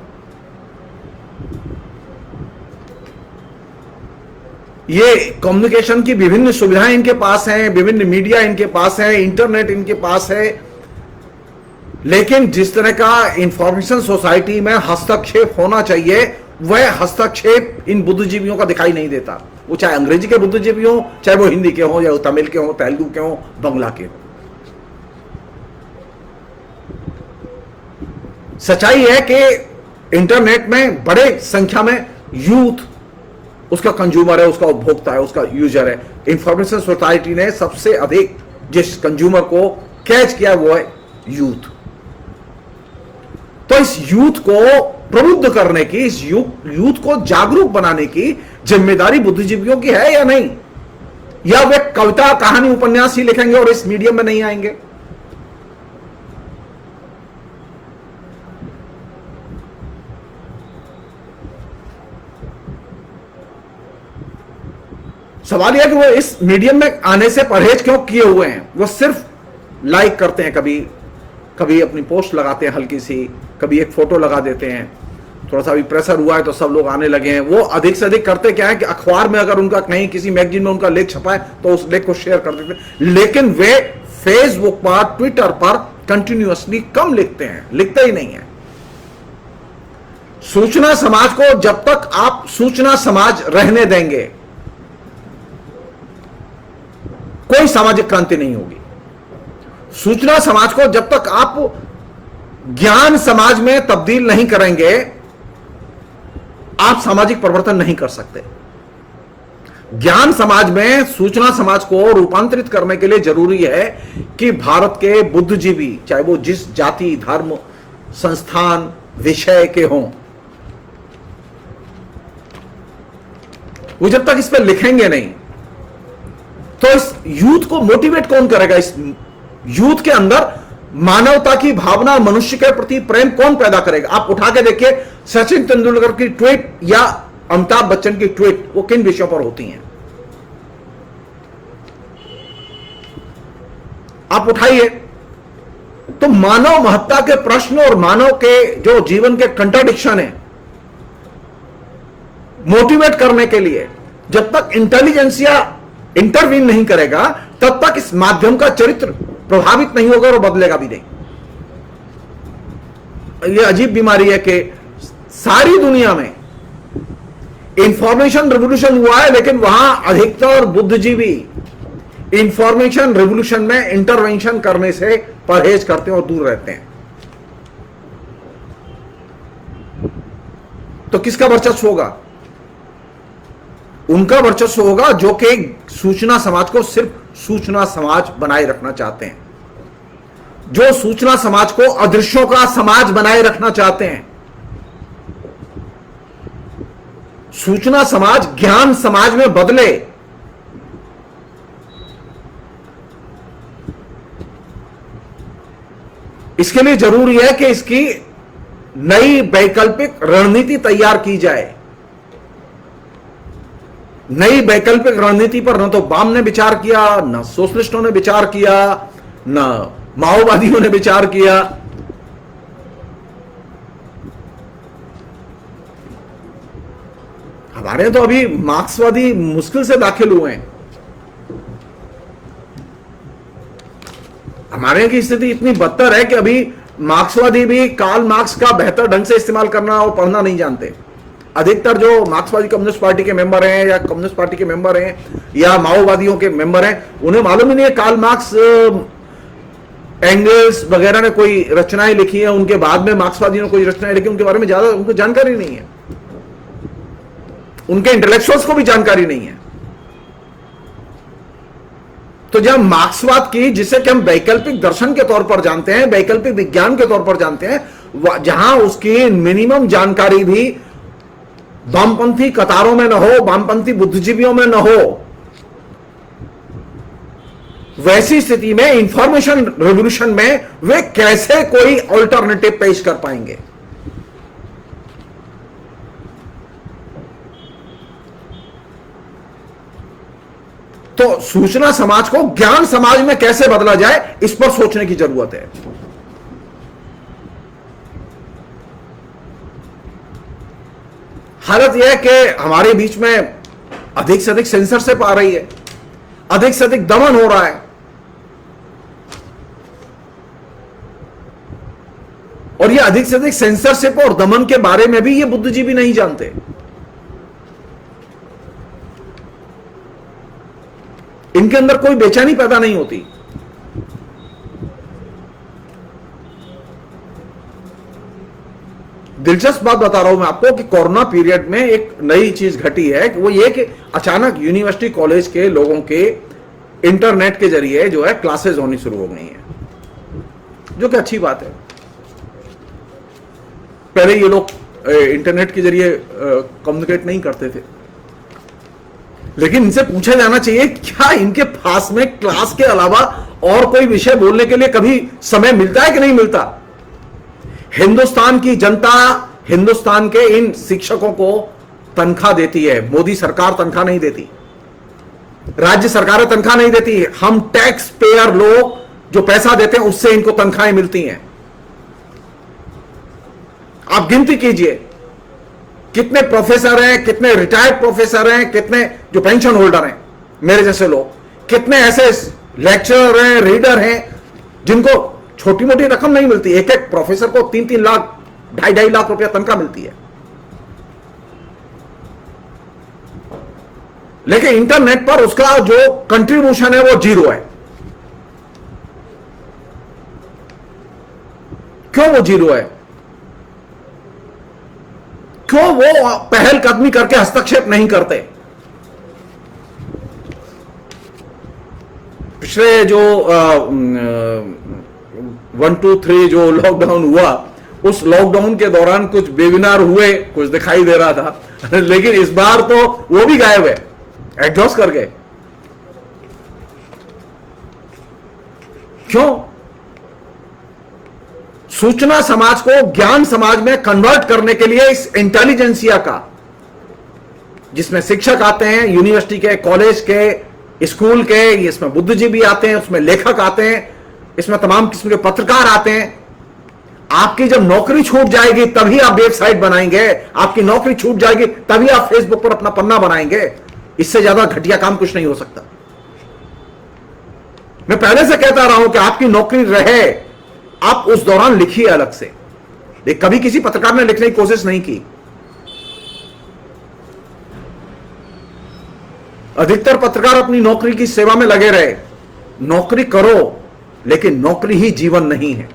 ये कम्युनिकेशन की विभिन्न सुविधाएं इनके पास हैं, विभिन्न मीडिया इनके पास है, इंटरनेट इनके पास है, लेकिन जिस तरह का इंफॉर्मेशन सोसाइटी में हस्तक्षेप होना चाहिए वह हस्तक्षेप इन बुद्धिजीवियों का दिखाई नहीं देता। वो चाहे अंग्रेजी के बुद्धिजीवी हो, चाहे वो हिंदी के हो, या वो तमिल के हो, तेलुगु के हो, बंगला के हो। सच्चाई है कि इंटरनेट में बड़े संख्या में यूथ उसका कंज्यूमर है, उसका उपभोक्ता है, उसका यूजर है। इंफॉर्मेशन सोसाइटी ने सबसे अधिक जिस कंज्यूमर को कैच किया वो है यूथ। तो इस यूथ को प्रबुद्ध करने की, इस यूथ को जागरूक बनाने की जिम्मेदारी बुद्धिजीवियों की है या नहीं? या वे कविता कहानी उपन्यास ही लिखेंगे और इस मीडियम में नहीं आएंगे? सवाल यह कि वो इस मीडियम में आने से परहेज क्यों किए हुए हैं? वो सिर्फ लाइक करते हैं, कभी अपनी पोस्ट लगाते हैं हल्की सी, कभी एक फोटो लगा देते हैं, थोड़ा सा भी प्रेशर हुआ है तो सब लोग आने लगे हैं। वो अधिक से अधिक करते क्या है कि अखबार में अगर उनका कहीं किसी मैगजीन में उनका लेख छपा है तो उस लेख को शेयर कर देते हैं, लेकिन वे फेसबुक पर, ट्विटर पर कंटिन्यूअसली कम लिखते हैं, लिखते ही नहीं है। सूचना समाज को जब तक आप सूचना समाज रहने देंगे कोई सामाजिक क्रांति नहीं होगी। सूचना समाज को जब तक आप ज्ञान समाज में तब्दील नहीं करेंगे आप सामाजिक परिवर्तन नहीं कर सकते। ज्ञान समाज में सूचना समाज को रूपांतरित करने के लिए जरूरी है कि भारत के बुद्धिजीवी, चाहे वो जिस जाति, धर्म, संस्थान, विषय के हों, वो जब तक इस पर लिखेंगे नहीं तो इस यूथ को मोटिवेट कौन करेगा? इस यूथ के अंदर मानवता की भावना, मनुष्य के प्रति प्रेम कौन पैदा करेगा? आप उठा के देखिए सचिन तेंदुलकर की ट्वीट या अमिताभ बच्चन की ट्वीट, वो किन विषयों पर होती हैं? आप उठाइए तो मानव महत्ता के प्रश्न और मानव के जो जीवन के कंट्राडिक्शन है, मोटिवेट करने के लिए जब तक इंटेलिजेंसिया इंटरवीन नहीं करेगा तब तक इस माध्यम का चरित्र प्रभावित नहीं होगा और बदलेगा भी नहीं। यह अजीब बीमारी है कि सारी दुनिया में इंफॉर्मेशन रिवॉल्यूशन हुआ है, लेकिन वहां अधिकतर बुद्धिजीवी इंफॉर्मेशन रिवॉल्यूशन में इंटरवेंशन करने से परहेज करते हैं और दूर रहते हैं। तो किसका वर्चस्व होगा? उनका वर्चस्व होगा जो कि सूचना समाज को सिर्फ सूचना समाज बनाए रखना चाहते हैं, जो सूचना समाज को अदृश्यों का समाज बनाए रखना चाहते हैं। सूचना समाज ज्ञान समाज में बदले। इसके लिए जरूरी है कि इसकी नई वैकल्पिक रणनीति तैयार की जाए। नई वैकल्पिक रणनीति पर न तो वाम ने विचार किया, न सोशलिस्टों ने विचार किया, न माओवादियों ने विचार किया। हमारे यहाँ तो अभी मार्क्सवादी मुश्किल से दाखिल हुए हैं। हमारे यहाँ की स्थिति इतनी बदतर है कि अभी मार्क्सवादी भी कार्ल मार्क्स का बेहतर ढंग से इस्तेमाल करना और पढ़ना नहीं जानते। अधिकतर जो मार्क्सवादी कम्युनिस्ट पार्टी के मेंबर हैं या कम्युनिस्ट पार्टी के मेंबर हैं या माओवादियों के मेंबर हैं, उन्हें मालूम ही नहीं है कार्ल मार्क्स, एंगल्स वगैरह ने कोई रचनाएं लिखी है, उनके बाद में मार्क्सवादियों ने कोई रचनाएं लिखी, उनके बारे में ज्यादा उनको जानकारी नहीं है। उनके इंटेलेक्चुअल्स को भी जानकारी नहीं है। तो जब मार्क्सवाद की, जिसे कि हम वैकल्पिक दर्शन के तौर पर जानते हैं, वैकल्पिक विज्ञान के तौर पर जानते हैं, जहां उसकी मिनिमम जानकारी भी वामपंथी कतारों में न हो, वामपंथी बुद्धिजीवियों में न हो, वैसी स्थिति में इंफॉर्मेशन रेवोल्यूशन में वे कैसे कोई ऑल्टरनेटिव पेश कर पाएंगे? तो सूचना समाज को ज्ञान समाज में कैसे बदला जाए, इस पर सोचने की जरूरत है। हालत यह है कि हमारे बीच में अधिक से अधिक सेंसरशिप आ रही है, अधिक से अधिक दमन हो रहा है, और यह अधिक से अधिक सेंसरशिप और दमन के बारे में भी ये बुद्धिजीवी नहीं जानते। इनके अंदर कोई बेचैनी पैदा नहीं होती। दिलचस्प बात बता रहा हूं मैं आपको कि कोरोना पीरियड में एक नई चीज घटी है कि वो ये कि अचानक यूनिवर्सिटी कॉलेज के लोगों के इंटरनेट के जरिए जो है क्लासेस होनी शुरू हो गई हैं, जो कि अच्छी बात है। पहले ये लोग इंटरनेट के जरिए कम्युनिकेट नहीं करते थे, लेकिन इनसे पूछा जाना चाहिए क्या इनके पास में क्लास के अलावा और कोई विषय बोलने के लिए कभी समय मिलता है कि नहीं मिलता? हिंदुस्तान की जनता हिंदुस्तान के इन शिक्षकों को तनख्वाह देती है। मोदी सरकार तनख्वाह नहीं देती, राज्य सरकारें तनख्वाह नहीं देती, हम टैक्स पेयर लोग जो पैसा देते हैं उससे इनको तनख्वाहें मिलती हैं। आप गिनती कीजिए कितने प्रोफेसर हैं, कितने रिटायर्ड प्रोफेसर हैं, कितने जो पेंशन होल्डर हैं मेरे जैसे लोग, कितने ऐसे लेक्चरर हैं, रीडर हैं जिनको छोटी मोटी रकम नहीं मिलती। एक एक प्रोफेसर को 3-3 लाख 2.5 लाख रुपया तनख्वाह मिलती है। लेकिन इंटरनेट पर उसका जो कंट्रीब्यूशन है वो 0 है। क्यों वो 0 है? क्यों वो पहल कदमी करके हस्तक्षेप नहीं करते? पिछले जो 1, 2, 3 जो लॉकडाउन हुआ, उस लॉकडाउन के दौरान कुछ वेबिनार हुए, कुछ दिखाई दे रहा था, लेकिन इस बार तो वो भी गायब है, एग्जॉस्ट कर गए। क्यों? सूचना समाज को ज्ञान समाज में कन्वर्ट करने के लिए इस इंटेलिजेंसिया का, जिसमें शिक्षक आते हैं, यूनिवर्सिटी के, कॉलेज के, स्कूल के, इसमें बुद्धिजीवी आते हैं, उसमें लेखक आते हैं, इसमें तमाम किस्म के पत्रकार आते हैं। आपकी जब नौकरी छूट जाएगी तभी आप वेबसाइट बनाएंगे, आपकी नौकरी छूट जाएगी तभी आप फेसबुक पर अपना पन्ना बनाएंगे। इससे ज्यादा घटिया काम कुछ नहीं हो सकता। मैं पहले से कहता रहा हूं कि आपकी नौकरी रहे, आप उस दौरान लिखिए अलग से। कभी किसी पत्रकार ने लिखने की कोशिश नहीं की। अधिकतर पत्रकार अपनी नौकरी की सेवा में लगे रहे। नौकरी करो, लेकिन नौकरी ही जीवन नहीं है।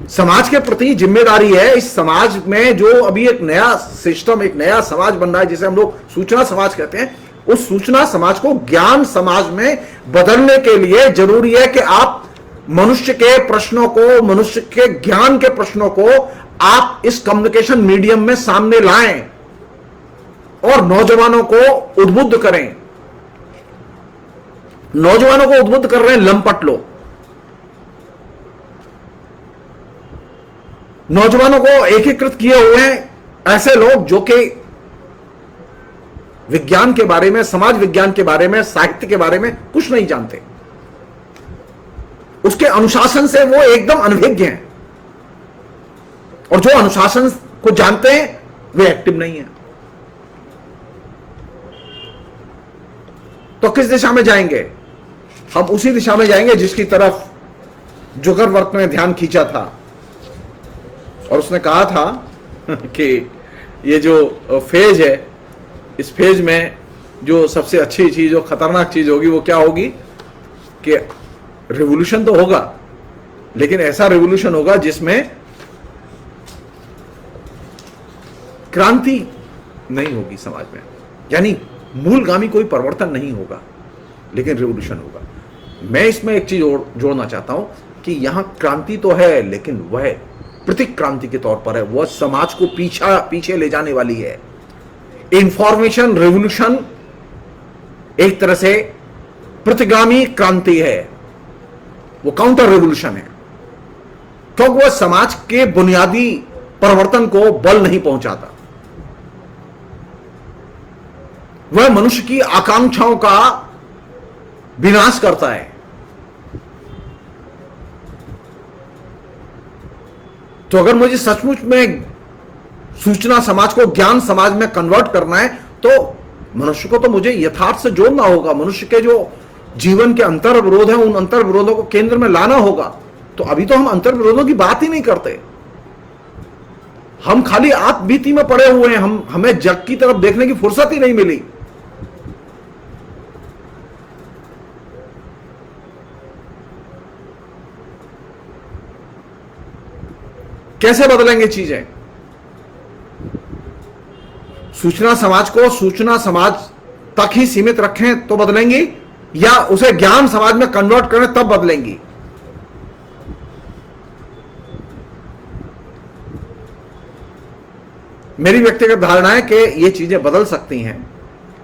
समाज के प्रति जिम्मेदारी है। इस समाज में जो अभी एक नया सिस्टम, एक नया समाज बन रहा है, जिसे हम लोग सूचना समाज कहते हैं, उस सूचना समाज को ज्ञान समाज में बदलने के लिए जरूरी है कि आप मनुष्य के प्रश्नों को, मनुष्य के ज्ञान के प्रश्नों को आप इस कम्युनिकेशन मीडियम में सामने लाएं और नौजवानों को उद्बुद्ध करें। नौजवानों को उद्बुद्ध कर रहे हैं लंपट लोग। नौजवानों को एकीकृत किए हुए हैं ऐसे लोग जो कि विज्ञान के बारे में, समाज विज्ञान के बारे में, साहित्य के बारे में कुछ नहीं जानते। उसके अनुशासन से वो एकदम अनभिज्ञ हैं। और जो अनुशासन को जानते हैं वे एक्टिव नहीं है। तो किस दिशा में जाएंगे? हम उसी दिशा में जाएंगे जिसकी तरफ जुकरबर्ग ने ध्यान खींचा था और उसने कहा था कि ये जो फेज है, इस फेज में जो सबसे अच्छी चीज, जो खतरनाक चीज होगी वो क्या होगी कि रिवॉल्यूशन तो होगा, लेकिन ऐसा रिवॉल्यूशन होगा जिसमें क्रांति नहीं होगी समाज में, यानी मूलगामी कोई परिवर्तन नहीं होगा, लेकिन रिवॉल्यूशन होगा। मैं इसमें एक चीज और जोड़ना चाहता हूं कि यहां क्रांति तो है, लेकिन वह प्रतीक क्रांति के तौर पर है, वह समाज को पीछे ले जाने वाली है। इंफॉर्मेशन रिवॉल्यूशन एक तरह से प्रतिगामी क्रांति है, वो काउंटर रिवॉल्यूशन है, क्योंकि वह समाज के बुनियादी परिवर्तन को बल नहीं पहुंचाता, वह मनुष्य की आकांक्षाओं का विनाश करता है। तो अगर मुझे सचमुच में सूचना समाज को ज्ञान समाज में कन्वर्ट करना है, तो मनुष्य को तो मुझे यथार्थ से जोड़ना होगा, मनुष्य के जो जीवन के अंतर विरोध हैं उन अंतर विरोधों को केंद्र में लाना होगा। तो अभी तो हम अंतर विरोधों की बात ही नहीं करते, हम खाली आत्मभीति में पड़े हुए हैं, हमें जग की तरफ देखने की फुर्सत ही नहीं मिली। कैसे बदलेंगे चीजें? सूचना समाज को सूचना समाज तक ही सीमित रखें तो बदलेंगी, या उसे ज्ञान समाज में कन्वर्ट करें तब बदलेंगी? मेरी व्यक्तिगत धारणा है कि ये चीजें बदल सकती हैं,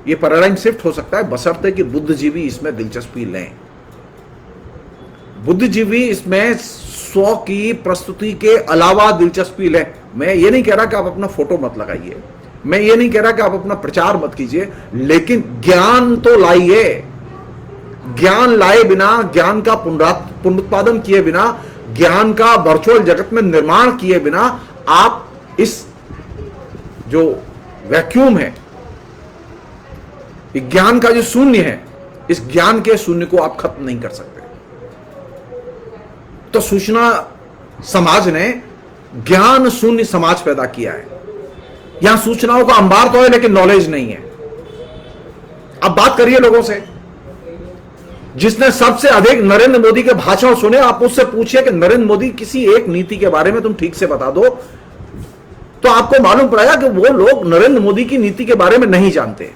ये पैराडाइम शिफ्ट हो सकता है, बशर्ते कि बुद्धिजीवी इसमें दिलचस्पी लें। बुद्धिजीवी इसमें स्व की प्रस्तुति के अलावा दिलचस्पी लें। मैं ये नहीं कह रहा कि आप अपना फोटो मत लगाइए, मैं ये नहीं कह रहा कि आप अपना प्रचार मत कीजिए, लेकिन ज्ञान तो लाइए। ज्ञान लाए बिना, ज्ञान का पुनरुत्पादन किए बिना, ज्ञान का वर्चुअल जगत में निर्माण किए बिना आप इस जो वैक्यूम है, ज्ञान का जो शून्य है, इस ज्ञान के शून्य को आप खत्म नहीं कर सकते। तो सूचना समाज ने ज्ञान शून्य समाज पैदा किया है। यहां सूचनाओं का अंबार तो है, लेकिन नॉलेज नहीं है। अब बात करिए लोगों से, जिसने सबसे अधिक नरेंद्र मोदी के भाषण सुने, आप उससे पूछिए कि नरेंद्र मोदी किसी एक नीति के बारे में तुम ठीक से बता दो, तो आपको मालूम पड़ेगा कि वो लोग नरेंद्र मोदी की नीति के बारे में नहीं जानते।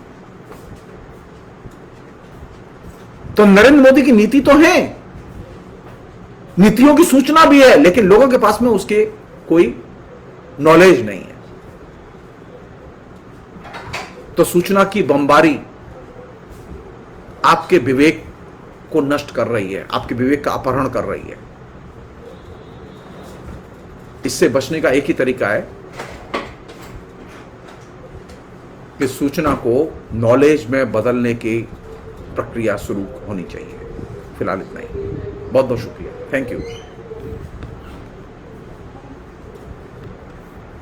तो नरेंद्र मोदी की नीति तो है, नीतियों की सूचना भी है, लेकिन लोगों के पास में उसके कोई नॉलेज नहीं है। तो सूचना की बमबारी आपके विवेक को नष्ट कर रही है, आपके विवेक का अपहरण कर रही है। इससे बचने का एक ही तरीका है कि सूचना को नॉलेज में बदलने की प्रक्रिया शुरू होनी चाहिए। फिलहाल इतना ही। बहुत बहुत शुक्रिया। Thank you.